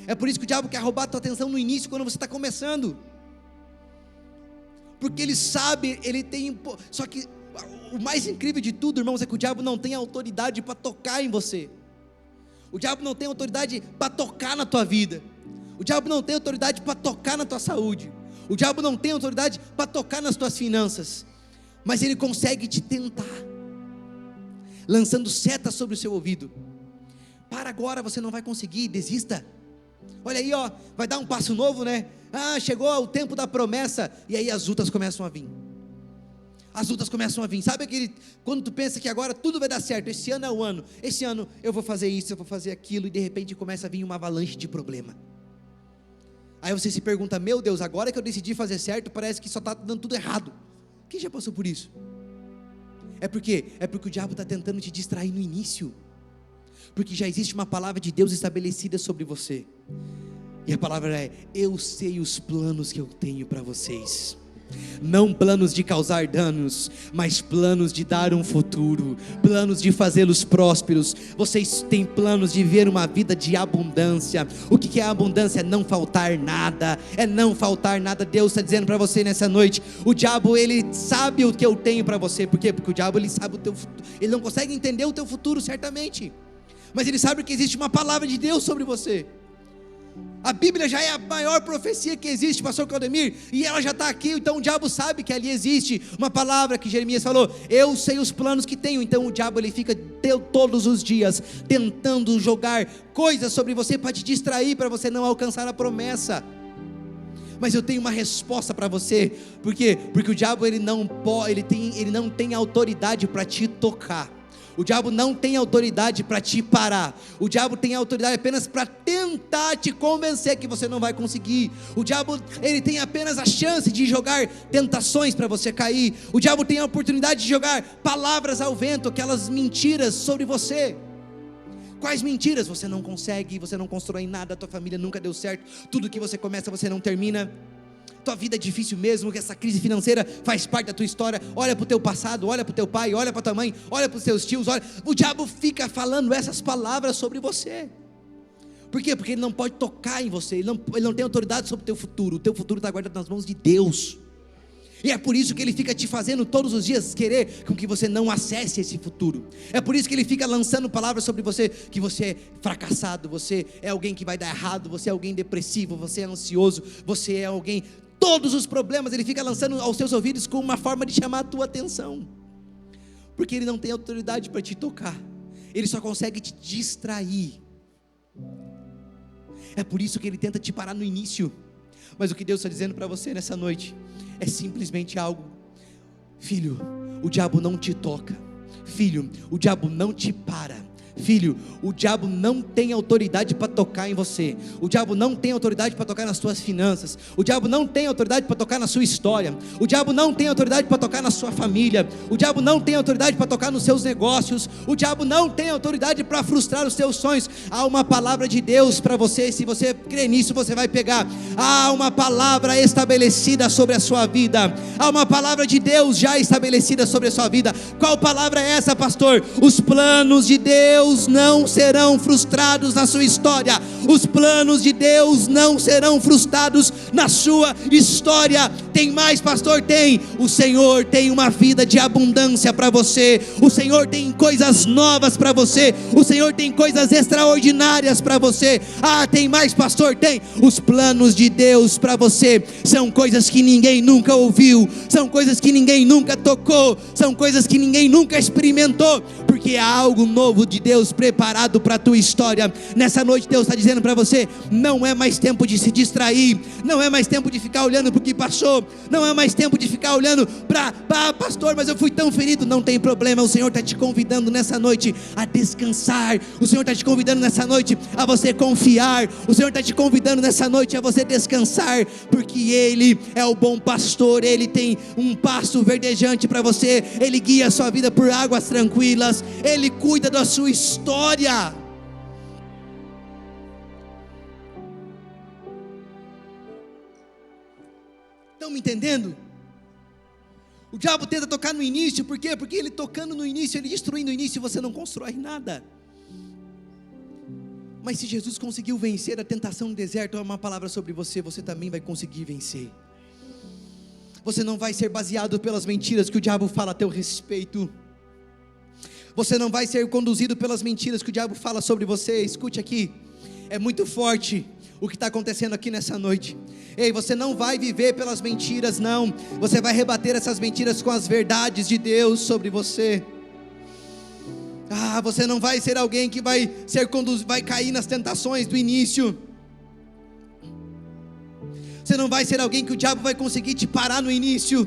É por isso que o diabo quer roubar a tua atenção no início, quando você está começando. Porque ele sabe, ele tem... Só que o mais incrível de tudo, irmãos, é que o diabo não tem autoridade para tocar em você. O diabo não tem autoridade para tocar na tua vida. O diabo não tem autoridade para tocar na tua saúde. O diabo não tem autoridade para tocar nas tuas finanças. Mas ele consegue te tentar, lançando setas sobre o seu ouvido. Para agora, você não vai conseguir, desista. Olha aí, ó, vai dar um passo novo, né? Chegou o tempo da promessa. E aí as lutas começam a vir. As lutas começam a vir. Sabe quando tu pensa que agora tudo vai dar certo? Esse ano é o ano. Esse ano eu vou fazer isso, eu vou fazer aquilo. E de repente começa a vir uma avalanche de problema. Aí você se pergunta: meu Deus, agora que eu decidi fazer certo, parece que só está dando tudo errado. Quem já passou por isso? É porque o diabo está tentando te distrair no início. Porque já existe uma palavra de Deus estabelecida sobre você. E a palavra é: eu sei os planos que eu tenho para vocês. Não planos de causar danos, mas planos de dar um futuro, planos de fazê-los prósperos. Vocês têm planos de viver uma vida de abundância. O que é a abundância? É não faltar nada. É não faltar nada. Deus está dizendo para você nessa noite: o diabo, ele sabe o que eu tenho para você. Por quê? Porque o diabo, ele sabe o teu futuro. Ele não consegue entender o teu futuro, certamente, mas ele sabe que existe uma palavra de Deus sobre você. A Bíblia já é a maior profecia que existe, pastor Claudemir, e ela já está aqui. Então o diabo sabe que ali existe uma palavra que Jeremias falou: eu sei os planos que tenho. Então o diabo, ele fica todos os dias tentando jogar coisas sobre você para te distrair, para você não alcançar a promessa. Mas eu tenho uma resposta para você. Por quê? Porque o diabo, ele não tem autoridade para te tocar. O diabo não tem autoridade para te parar. O diabo tem autoridade apenas para tentar te convencer que você não vai conseguir. O diabo, ele tem apenas a chance de jogar tentações para você cair. O diabo tem a oportunidade de jogar palavras ao vento, aquelas mentiras sobre você. Quais mentiras? Você não consegue, você não constrói nada, tua família nunca deu certo, tudo que você começa você não termina. Tua vida é difícil mesmo, que essa crise financeira faz parte da tua história. Olha para o teu passado, olha para o teu pai, olha para tua mãe, olha para os teus tios, olha. O diabo fica falando essas palavras sobre você. Por quê? Porque ele não pode tocar em você, ele não tem autoridade sobre o teu futuro. O teu futuro está guardado nas mãos de Deus. E é por isso que ele fica te fazendo todos os dias querer com que você não acesse esse futuro. É por isso que ele fica lançando palavras sobre você, que você é fracassado, você é alguém que vai dar errado, você é alguém depressivo, você é ansioso, você é alguém... Todos os problemas ele fica lançando aos seus ouvidos com uma forma de chamar a tua atenção. Porque ele não tem autoridade para te tocar. Ele só consegue te distrair. É por isso que ele tenta te parar no início. Mas o que Deus está dizendo para você nessa noite é simplesmente algo Filho, o diabo não te toca. Filho, o diabo não te para. Filho, o diabo não tem autoridade para tocar em você. O diabo não tem autoridade para tocar nas suas finanças. O diabo não tem autoridade para tocar na sua história. O diabo não tem autoridade para tocar na sua família. O diabo não tem autoridade para tocar nos seus negócios. O diabo não tem autoridade para frustrar os seus sonhos. Há uma palavra de Deus para você. Se você crê nisso, você vai pegar. Há uma palavra estabelecida sobre a sua vida. Há uma palavra de Deus já estabelecida sobre a sua vida. Qual palavra é essa, pastor? Os planos de Deus não serão frustrados na sua história. Os planos de Deus não serão frustrados na sua história. Tem mais, pastor? Tem. O Senhor tem uma vida de abundância para você. O Senhor tem coisas novas para você. O Senhor tem coisas extraordinárias para você. Ah, tem mais, pastor? Tem. Os planos de Deus para você são coisas que ninguém nunca ouviu, são coisas que ninguém nunca tocou, são coisas que ninguém nunca experimentou, porque há algo novo de Deus preparado para a tua história. Nessa noite Deus está dizendo para você: não é mais tempo de se distrair, não é mais tempo de ficar olhando para o que passou, não é mais tempo de ficar olhando para pastor, mas eu fui tão ferido. Não tem problema, o Senhor está te convidando nessa noite a descansar. O Senhor está te convidando nessa noite a você confiar. O Senhor está te convidando nessa noite a você descansar, porque Ele é o bom pastor. Ele tem um pasto verdejante para você. Ele guia a sua vida por águas tranquilas. Ele cuida da sua história. Estão me entendendo? O diabo tenta tocar no início, por quê? Porque ele tocando no início, ele destruindo o início, você não constrói nada. Mas se Jesus conseguiu vencer a tentação no deserto, é uma palavra sobre você, você também vai conseguir vencer. Você não vai ser baseado pelas mentiras que o diabo fala a teu respeito. Você não vai ser conduzido pelas mentiras que o diabo fala sobre você. Escute aqui, é muito forte o que está acontecendo aqui nessa noite. Ei, você não vai viver pelas mentiras, não. Você vai rebater essas mentiras com as verdades de Deus sobre você. Você não vai ser alguém que vai cair nas tentações do início. Você não vai ser alguém que o diabo vai conseguir te parar no início.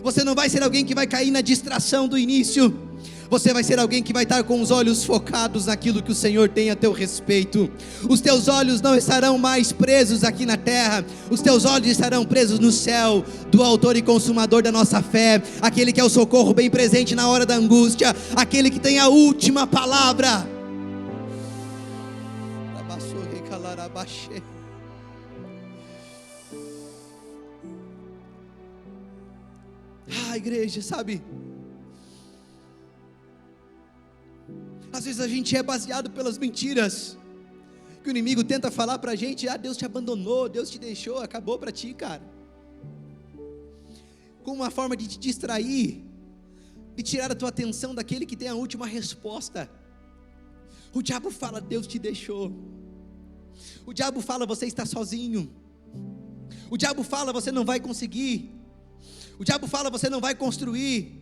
Você não vai ser alguém que vai cair na distração do início. Você vai ser alguém que vai estar com os olhos focados naquilo que o Senhor tem a teu respeito. Os teus olhos não estarão mais presos aqui na terra. Os teus olhos estarão presos no céu, do autor e consumador da nossa fé, aquele que é o socorro bem presente na hora da angústia, aquele que tem a última palavra. Igreja, sabe? Às vezes a gente é baseado pelas mentiras que o inimigo tenta falar pra gente. Deus te abandonou, Deus te deixou, acabou pra ti, cara. Como uma forma de te distrair, de tirar a tua atenção daquele que tem a última resposta. O diabo fala: Deus te deixou. O diabo fala: você está sozinho. O diabo fala: você não vai conseguir. O diabo fala: você não vai construir.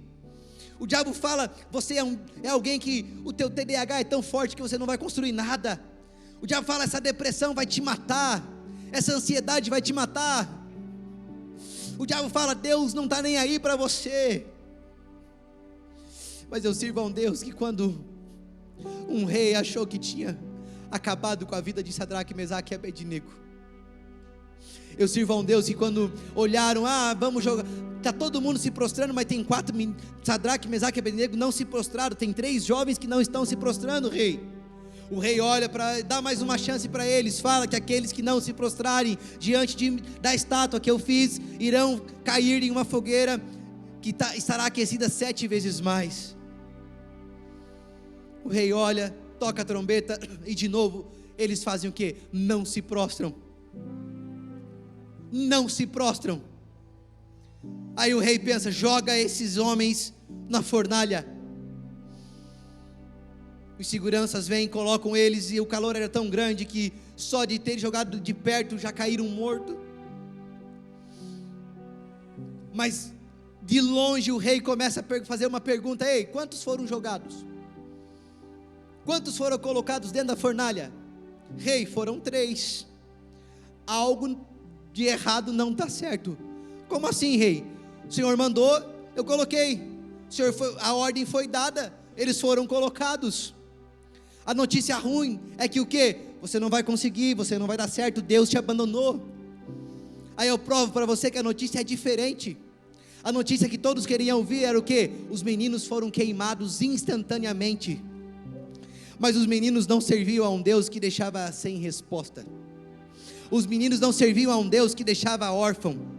O diabo fala: você é alguém que o teu TDAH é tão forte que você não vai construir nada. O diabo fala: essa depressão vai te matar, essa ansiedade vai te matar. O diabo fala: Deus não está nem aí para você. Mas eu sirvo a um Deus que, quando um rei achou que tinha acabado com a vida de Sadraque, Mesaque e Abednego, eu sirvo a um Deus que, quando olharam: vamos jogar, está todo mundo se prostrando, mas tem 4, Sadraque, Mesaque e Abednego não se prostraram, tem 3 jovens que não estão se prostrando, rei. O rei olha para dar mais uma chance para eles, fala que aqueles que não se prostrarem diante da estátua que eu fiz, irão cair em uma fogueira que estará aquecida 7 vezes mais. O rei olha, toca a trombeta, e de novo eles fazem o quê? Não se prostram. Não se prostram. Aí o rei pensa: joga esses homens na fornalha. Os seguranças vêm, colocam eles, e o calor era tão grande que só de ter jogado de perto já caíram mortos. Mas de longe o rei começa a fazer uma pergunta: ei, quantos foram jogados? Quantos foram colocados dentro da fornalha? Rei, foram 3. Algo de errado não está certo. Como assim, rei? O Senhor mandou, Eu coloquei, Senhor, a ordem foi dada, eles foram colocados. A notícia ruim é que o quê? Você não vai conseguir, você não vai dar certo, Deus te abandonou. Aí eu provo para você que a notícia é diferente. A notícia que todos queriam ouvir era o quê? Os meninos foram queimados instantaneamente. Mas os meninos não serviam a um Deus que deixava sem resposta. Os meninos não serviam a um Deus que deixava órfão.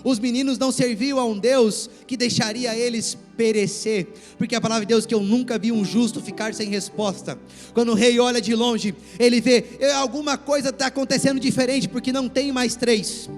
Os meninos não serviam a um Deus que deixaria eles perecer, porque a palavra de Deus que eu nunca vi um justo ficar sem resposta. Quando o rei olha de longe, ele vê, alguma coisa está acontecendo diferente, porque não tem mais 3.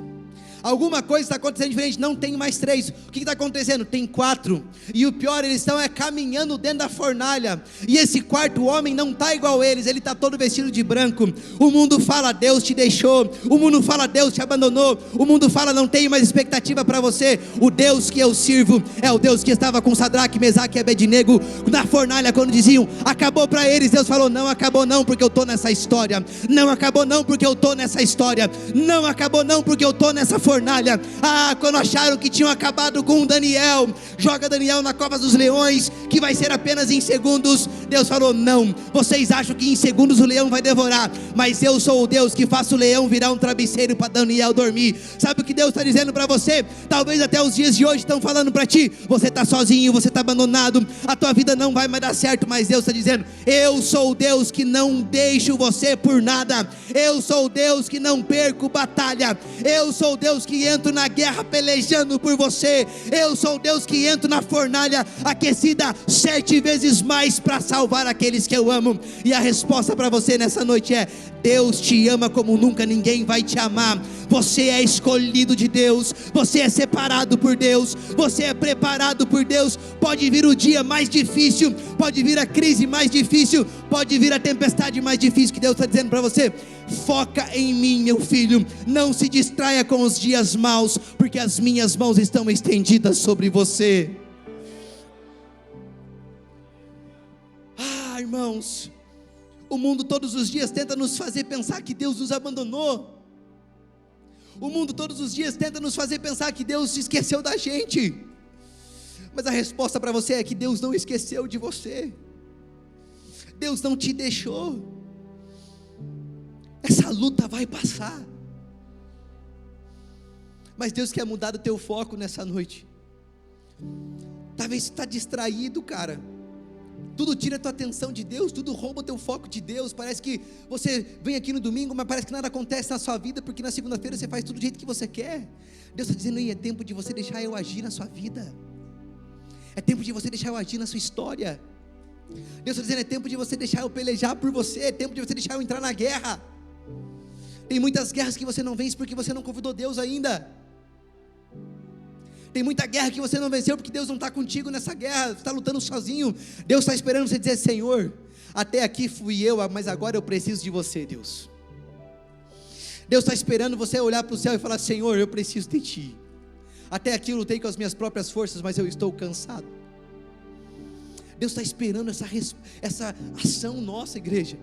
Alguma coisa está acontecendo diferente, não tem mais 3. O que está acontecendo? Tem 4. E o pior, eles estão caminhando dentro da fornalha. E esse quarto homem não está igual a eles, ele está todo vestido de branco. O mundo fala, Deus te deixou. O mundo fala, Deus te abandonou. O mundo fala, não tem mais expectativa para você. O Deus que eu sirvo é o Deus que estava com Sadraque, Mesaque e Abednego na fornalha, quando diziam, acabou para eles. Deus falou, não acabou não, porque eu estou nessa história. Não acabou não, porque eu estou nessa história. Não acabou não, porque eu estou nessa fornalha. Quando acharam que tinham acabado com Daniel, joga Daniel na cova dos leões, que vai ser apenas em segundos. Deus falou, não, vocês acham que em segundos o leão vai devorar, mas eu sou o Deus que faço o leão virar um travesseiro para Daniel dormir. Sabe o que Deus está dizendo para você? Talvez até os dias de hoje estão falando para ti, você está sozinho, você está abandonado, a tua vida não vai mais dar certo, mas Deus está dizendo, eu sou o Deus que não deixo você por nada. Eu sou o Deus que não perco batalha. Eu sou o Deus que entro na guerra pelejando por você. Eu sou o Deus que entro na fornalha aquecida 7 vezes mais para salvar aqueles que eu amo. E a resposta para você nessa noite é: Deus te ama como nunca ninguém vai te amar. Você é escolhido de Deus, você é separado por Deus, você é preparado por Deus. Pode vir o dia mais difícil, pode vir a crise mais difícil, pode vir a tempestade mais difícil, que Deus está dizendo para você: foca em mim, meu filho, não se distraia com os dias maus, porque as minhas mãos estão estendidas sobre você. Irmãos, o mundo todos os dias tenta nos fazer pensar que Deus nos abandonou. O mundo todos os dias tenta nos fazer pensar que Deus se esqueceu da gente. Mas a resposta para você é que Deus não esqueceu de você. Deus não te deixou. Essa luta vai passar. Mas Deus quer mudar o teu foco nessa noite. Talvez você está distraído, cara. Tudo tira a tua atenção de Deus, tudo rouba o teu foco de Deus. Parece que você vem aqui no domingo, mas parece que nada acontece na sua vida, porque na segunda-feira você faz tudo do jeito que você quer. Deus está dizendo aí, é tempo de você deixar eu agir na sua vida. É tempo de você deixar eu agir na sua história. Deus está dizendo, é tempo de você deixar eu pelejar por você. É tempo de você deixar eu entrar na guerra. Tem muitas guerras que você não vence porque você não convidou Deus ainda. Tem muita guerra que você não venceu porque Deus não está contigo nessa guerra. Você está lutando sozinho. Deus está esperando você dizer: Senhor, até aqui fui eu, mas agora eu preciso de você, Deus. Deus está esperando você olhar para o céu e falar: Senhor, eu preciso de Ti. Até aqui eu lutei com as minhas próprias forças, mas eu estou cansado. Deus está esperando essa ação nossa, igreja.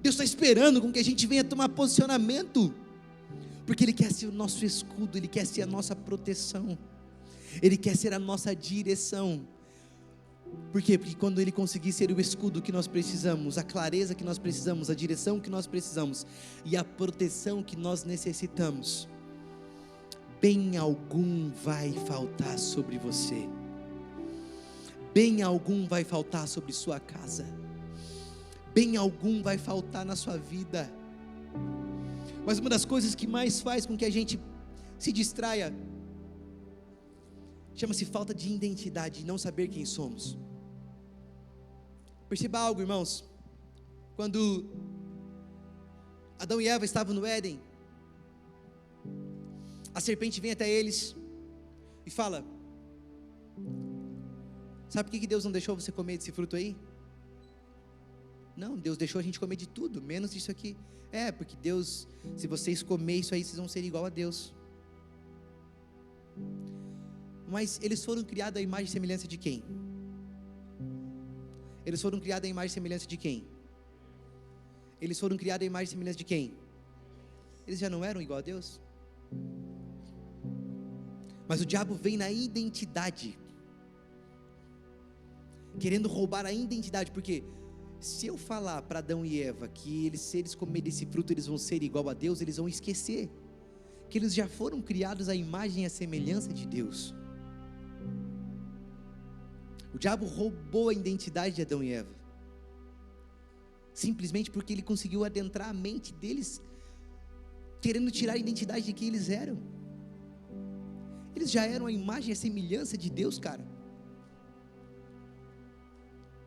Deus está esperando com que a gente venha tomar posicionamento, porque Ele quer ser o nosso escudo, Ele quer ser a nossa proteção, Ele quer ser a nossa direção. Por quê? Porque quando Ele conseguir ser o escudo que nós precisamos, a clareza que nós precisamos, a direção que nós precisamos e a proteção que nós necessitamos, bem algum vai faltar sobre você, bem algum vai faltar sobre sua casa, bem algum vai faltar na sua vida. Mas uma das coisas que mais faz com que a gente se distraia chama-se falta de identidade, não saber quem somos. Perceba algo, irmãos. Quando Adão e Eva estavam no Éden, a serpente vem até eles e fala: sabe por que Deus não deixou você comer desse fruto aí? Não, Deus deixou a gente comer de tudo, menos disso aqui. Porque Deus, se vocês comerem isso aí, vocês vão ser igual a Deus. Mas eles foram criados à imagem e semelhança de quem? Eles foram criados à imagem e semelhança de quem? Eles foram criados à imagem e semelhança de quem? Eles já não eram igual a Deus? Mas o diabo vem na identidade, querendo roubar a identidade, porque se eu falar para Adão e Eva que se eles comerem esse fruto eles vão ser igual a Deus, eles vão esquecer que eles já foram criados à imagem e à semelhança de Deus. O diabo roubou a identidade de Adão e Eva, simplesmente porque ele conseguiu adentrar a mente deles, querendo tirar a identidade de quem eles eram. Eles já eram a imagem e a semelhança de Deus, cara.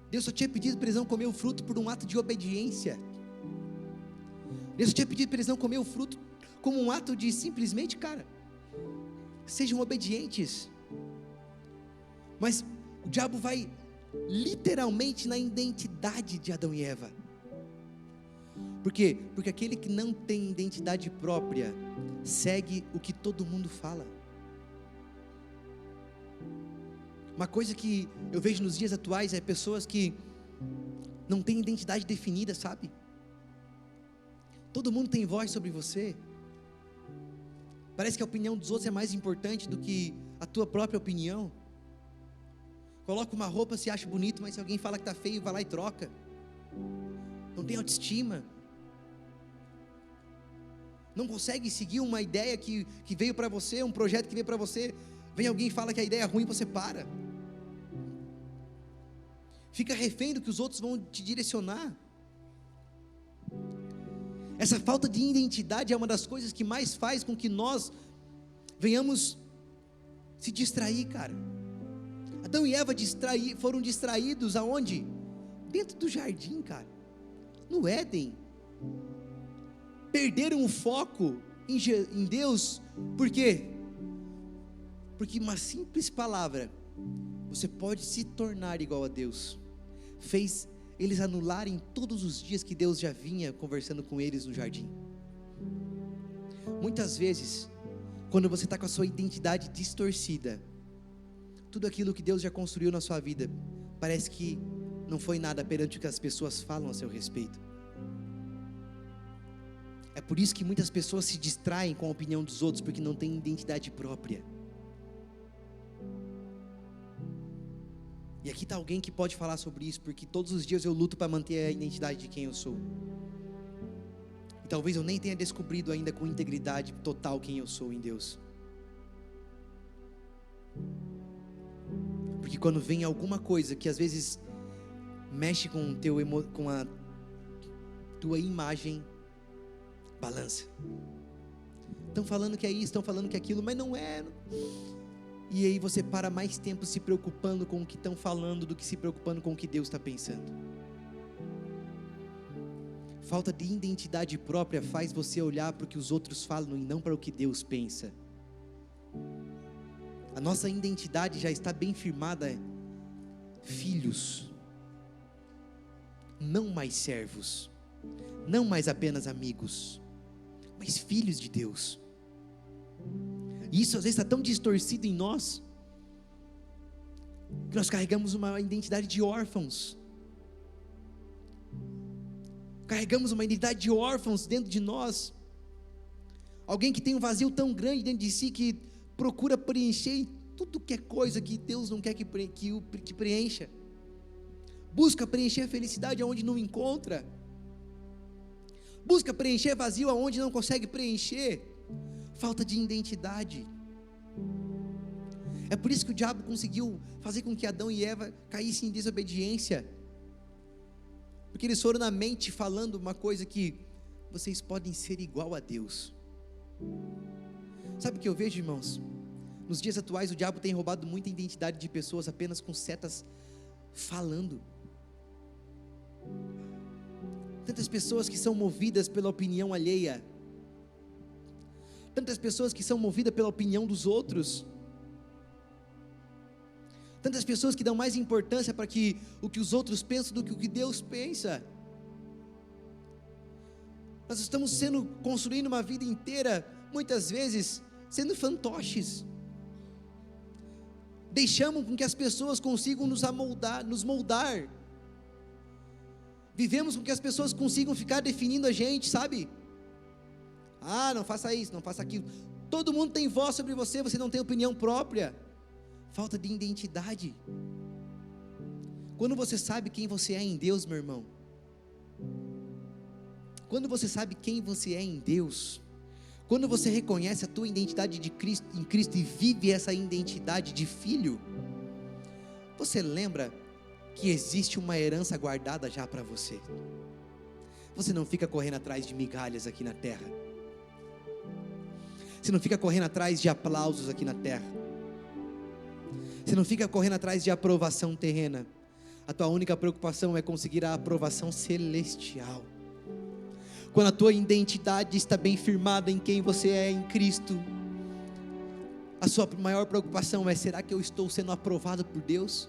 Deus só tinha pedido para eles não comer o fruto por um ato de obediência. Deus só tinha pedido para eles não comer o fruto como um ato de simplesmente, cara, sejam obedientes. Mas o diabo vai literalmente na identidade de Adão e Eva. Por quê? Porque aquele que não tem identidade própria segue o que todo mundo fala. Uma coisa que eu vejo nos dias atuais é pessoas que não têm identidade definida, sabe? Todo mundo tem voz sobre você. Parece que a opinião dos outros é mais importante do que a tua própria opinião. Coloca uma roupa, se acha bonito, mas se alguém fala que está feio, vai lá e troca. Não tem autoestima. Não consegue seguir uma ideia que veio para você, um projeto que veio para você. Vem alguém e fala que a ideia é ruim, você para. Fica refém do que os outros vão te direcionar. Essa falta de identidade é uma das coisas que mais faz com que nós venhamos se distrair, cara. Adão e Eva foram distraídos aonde? Dentro do jardim, cara. No Éden. Perderam o foco em Deus. Por quê? Porque uma simples palavra, você pode se tornar igual a Deus, fez eles anularem todos os dias que Deus já vinha conversando com eles no jardim. Muitas vezes, quando você está com a sua identidade distorcida, tudo aquilo que Deus já construiu na sua vida, parece que não foi nada perante o que as pessoas falam a seu respeito. É por isso que muitas pessoas se distraem com a opinião dos outros, porque não têm identidade própria. E aqui está alguém que pode falar sobre isso, porque todos os dias eu luto para manter a identidade de quem eu sou. E talvez eu nem tenha descobrido ainda com integridade total quem eu sou em Deus. Porque quando vem alguma coisa que às vezes mexe com a tua imagem, balança. Estão falando que é isso, estão falando que é aquilo, mas não é. E aí você para mais tempo se preocupando com o que estão falando do que se preocupando com o que Deus está pensando. Falta de identidade própria faz você olhar para o que os outros falam e não para o que Deus pensa. A nossa identidade já está bem firmada, filhos, não mais servos, não mais apenas amigos, mas filhos de Deus. E isso às vezes está tão distorcido em nós, que nós carregamos uma identidade de órfãos. Carregamos uma identidade de órfãos dentro de nós. Alguém que tem um vazio tão grande dentro de si, que procura preencher em tudo que é coisa que Deus não quer que preencha. Busca preencher a felicidade aonde não encontra. Busca preencher vazio aonde não consegue preencher. Falta de identidade. É por isso que o diabo conseguiu fazer com que Adão e Eva caíssem em desobediência, porque eles foram na mente falando uma coisa que vocês podem ser igual a Deus. Sabe o que eu vejo, irmãos? Nos dias atuais o diabo tem roubado muita identidade de pessoas apenas com setas falando. Tantas pessoas que são movidas pela opinião alheia, tantas pessoas que são movidas pela opinião dos outros, tantas pessoas que dão mais importância para o que os outros pensam do que o que Deus pensa. Nós estamos construindo uma vida inteira, muitas vezes, sendo fantoches. Deixamos com que as pessoas consigam nos moldar. Vivemos com que as pessoas consigam ficar definindo a gente, sabe? Ah, não faça isso, não faça aquilo. Todo mundo tem voz sobre você, você não tem opinião própria. Falta de identidade. Quando você sabe quem você é em Deus, meu irmão, quando você sabe quem você é em Deus, quando você reconhece a tua identidade de Cristo, em Cristo, e vive essa identidade de filho, você lembra que existe uma herança guardada já para você. Você não fica correndo atrás de migalhas aqui na terra. Você não fica correndo atrás de aplausos aqui na terra. Você não fica correndo atrás de aprovação terrena. A tua única preocupação é conseguir a aprovação celestial. Quando a tua identidade está bem firmada em quem você é em Cristo, a sua maior preocupação é: será que eu estou sendo aprovado por Deus?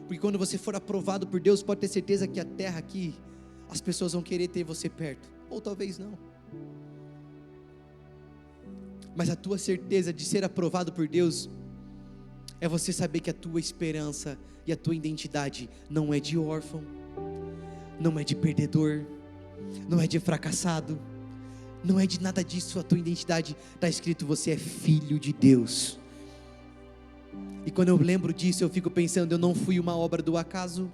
Porque quando você for aprovado por Deus, pode ter certeza que a terra aqui, as pessoas vão querer ter você perto, ou talvez não. Mas a tua certeza de ser aprovado por Deus é você saber que a tua esperança e a tua identidade não é de órfão, não é de perdedor, não é de fracassado, não é de nada disso. A tua identidade está escrito: você é filho de Deus. E quando eu lembro disso, eu fico pensando: eu não fui uma obra do acaso,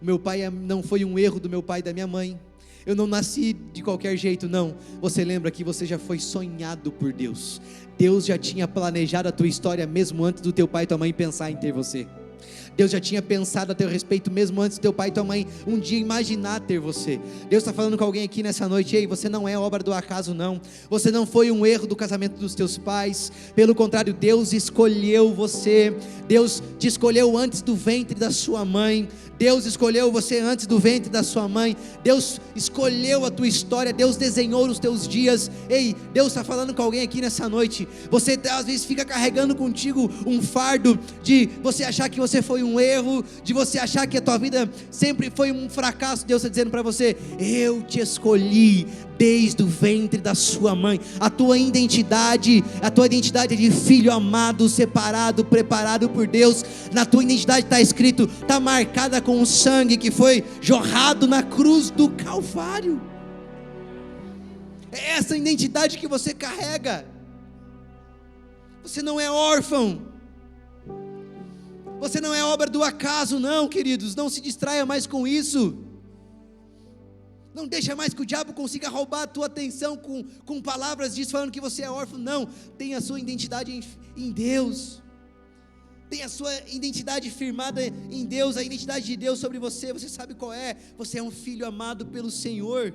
o meu pai não foi um erro do meu pai e da minha mãe, eu não nasci de qualquer jeito, não. Você lembra que você já foi sonhado por Deus. Deus já tinha planejado a tua história mesmo antes do teu pai e tua mãe pensar em ter você. Deus já tinha pensado a teu respeito mesmo antes do teu pai e tua mãe um dia imaginar ter você. Deus está falando com alguém aqui nessa noite: ei, você não é obra do acaso, não. Você não foi um erro do casamento dos teus pais. Pelo contrário, Deus escolheu você. Deus te escolheu antes do ventre da sua mãe. Deus escolheu você antes do ventre da sua mãe. Deus escolheu a tua história. Deus desenhou os teus dias. Ei, Deus está falando com alguém aqui nessa noite. Você às vezes fica carregando contigo um fardo de você achar que você foi um erro, de você achar que a tua vida sempre foi um fracasso. Deus está dizendo para você: eu te escolhi desde o ventre da sua mãe. A tua identidade é de filho amado, separado, preparado por Deus. Na tua identidade está escrito, está marcada com o sangue que foi jorrado na cruz do Calvário. É essa identidade que você carrega. Você não é órfão. Você não é obra do acaso, não, queridos. Não se distraia mais com isso. Não deixa mais que o diabo consiga roubar a tua atenção com palavras disso, falando que você é órfão. Não, tem a sua identidade em Deus. Tem a sua identidade firmada em Deus, a identidade de Deus sobre você. Você sabe qual é? Você é um filho amado pelo Senhor.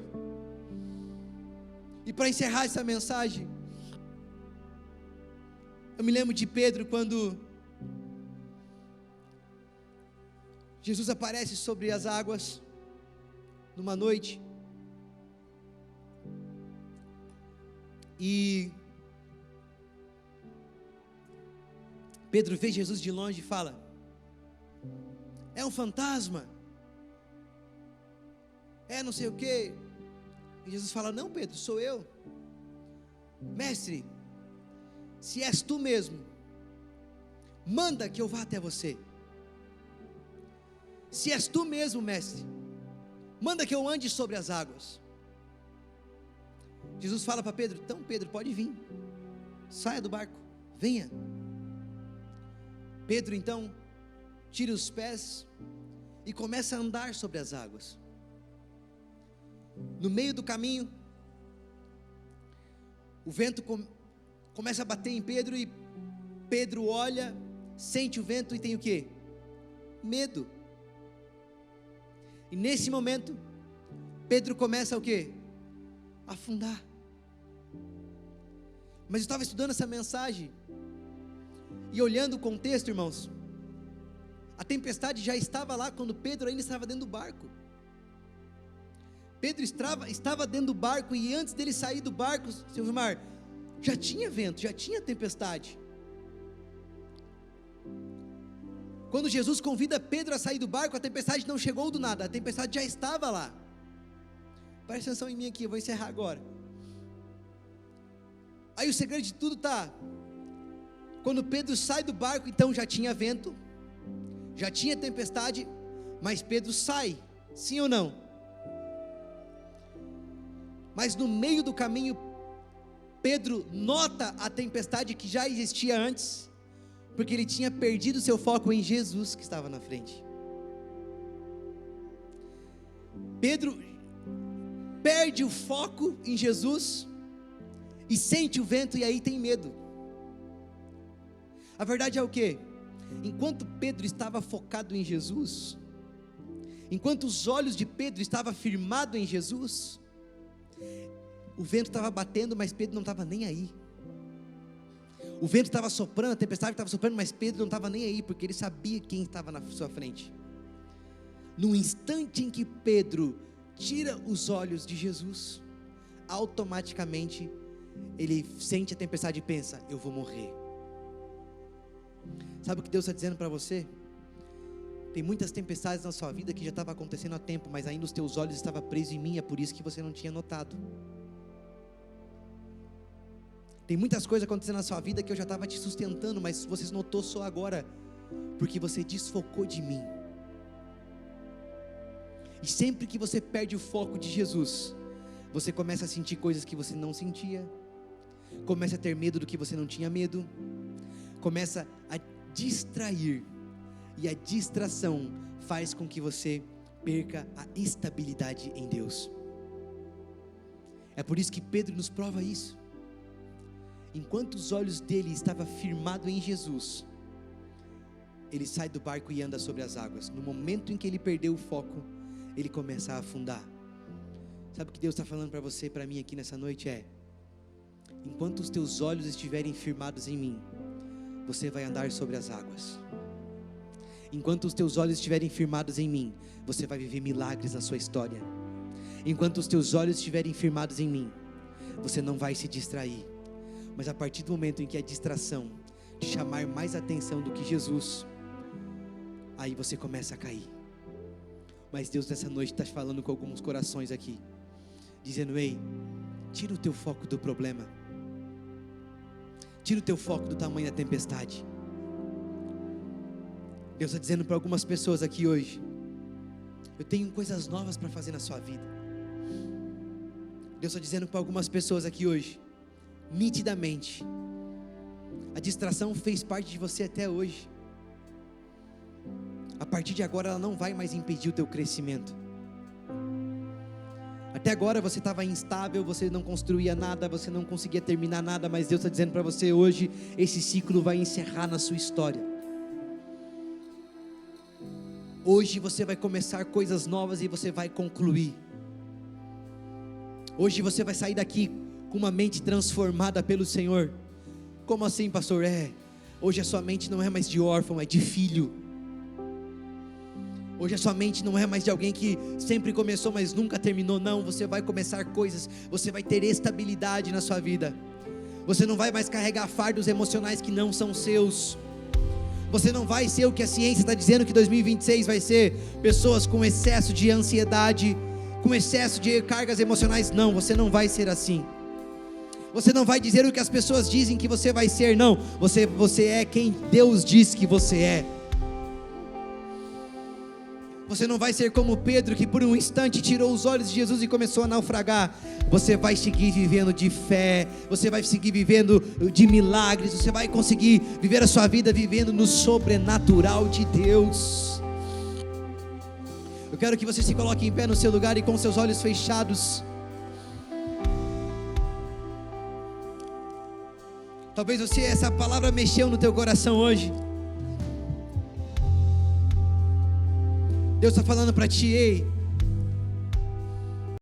E para encerrar essa mensagem, eu me lembro de Pedro, quando Jesus aparece sobre as águas numa noite, e Pedro vê Jesus de longe e fala: é um fantasma, é não sei o que. E Jesus fala: não, Pedro, sou eu. Mestre, se és tu mesmo, manda que eu vá até você. Se és tu mesmo, mestre, manda que eu ande sobre as águas. Jesus fala para Pedro: então Pedro, pode vir, saia do barco, venha. Pedro então tira os pés e começa a andar sobre as águas. No meio do caminho, o vento começa a bater em Pedro, e Pedro olha, sente o vento e tem o quê? Medo. E nesse momento, Pedro começa o quê? A afundar. Mas eu estava estudando essa mensagem e olhando o contexto, irmãos, a tempestade já estava lá quando Pedro ainda estava dentro do barco. Pedro estava dentro do barco, e antes dele sair do barco, seu Vilmar, já tinha vento, já tinha tempestade. Quando Jesus convida Pedro a sair do barco, a tempestade não chegou do nada, a tempestade já estava lá. Presta atenção em mim aqui, eu vou encerrar agora. Aí o segredo de tudo está: quando Pedro sai do barco, então já tinha vento, já tinha tempestade, mas Pedro sai, sim ou não? Mas no meio do caminho, Pedro nota a tempestade que já existia antes, porque ele tinha perdido seu foco em Jesus que estava na frente. Pedro perde o foco em Jesus e sente o vento, e aí tem medo. A verdade é o quê? Enquanto Pedro estava focado em Jesus, enquanto os olhos de Pedro estavam firmados em Jesus, o vento estava batendo, mas Pedro não estava nem aí. O vento estava soprando, a tempestade estava soprando, mas Pedro não estava nem aí, porque ele sabia quem estava na sua frente. No instante em que Pedro tira os olhos de Jesus, automaticamente ele sente a tempestade e pensa: eu vou morrer. Sabe o que Deus está dizendo para você? Tem muitas tempestades na sua vida que já estavam acontecendo há tempo, mas ainda os teus olhos estavam presos em mim, é por isso que você não tinha notado. Tem muitas coisas acontecendo na sua vida que eu já estava te sustentando, mas você notou só agora, porque você desfocou de mim. E sempre que você perde o foco de Jesus, você começa a sentir coisas que você não sentia, começa a ter medo do que você não tinha medo, começa a distrair, e a distração faz com que você perca a estabilidade em Deus. É por isso que Pedro nos prova isso. Enquanto os olhos dele estavam firmados em Jesus, ele sai do barco e anda sobre as águas. No momento em que ele perdeu o foco, ele começa a afundar. Sabe o que Deus está falando para você e para mim aqui nessa noite? Enquanto os teus olhos estiverem firmados em mim, você vai andar sobre as águas. Enquanto os teus olhos estiverem firmados em mim, você vai viver milagres na sua história. Enquanto os teus olhos estiverem firmados em mim, você não vai se distrair. Mas a partir do momento em que a distração te chamar mais atenção do que Jesus, aí você começa a cair. Mas Deus nessa noite está falando com alguns corações aqui, dizendo: ei, tira o teu foco do problema, tira o teu foco do tamanho da tempestade. Deus está dizendo para algumas pessoas aqui hoje: eu tenho coisas novas para fazer na sua vida. Deus está dizendo para algumas pessoas aqui hoje, nitidamente, a distração fez parte de você até hoje. A partir de agora ela não vai mais impedir o teu crescimento. Até agora você estava instável, você não construía nada, você não conseguia terminar nada, mas Deus está dizendo para você hoje, esse ciclo vai encerrar na sua história. Hoje você vai começar coisas novas e você vai concluir. Hoje você vai sair daqui com uma mente transformada pelo Senhor. Como assim, pastor? Hoje a sua mente não é mais de órfão, é de filho. Hoje a sua mente não é mais de alguém que sempre começou, mas nunca terminou. Não, você vai começar coisas, você vai ter estabilidade na sua vida. Você não vai mais carregar fardos emocionais que não são seus. Você não vai ser o que a ciência está dizendo que 2026 vai ser. Pessoas com excesso de ansiedade, com excesso de cargas emocionais. Não, você não vai ser assim. Você não vai dizer o que as pessoas dizem que você vai ser. Não, você é quem Deus diz que você é. Você não vai ser como Pedro, que por um instante tirou os olhos de Jesus e começou a naufragar. Você vai seguir vivendo de fé, você vai seguir vivendo de milagres, você vai conseguir viver a sua vida vivendo no sobrenatural de Deus. Eu quero que você se coloque em pé no seu lugar e com seus olhos fechados. Talvez essa palavra mexeu no teu coração hoje. Deus está falando para ti: ei,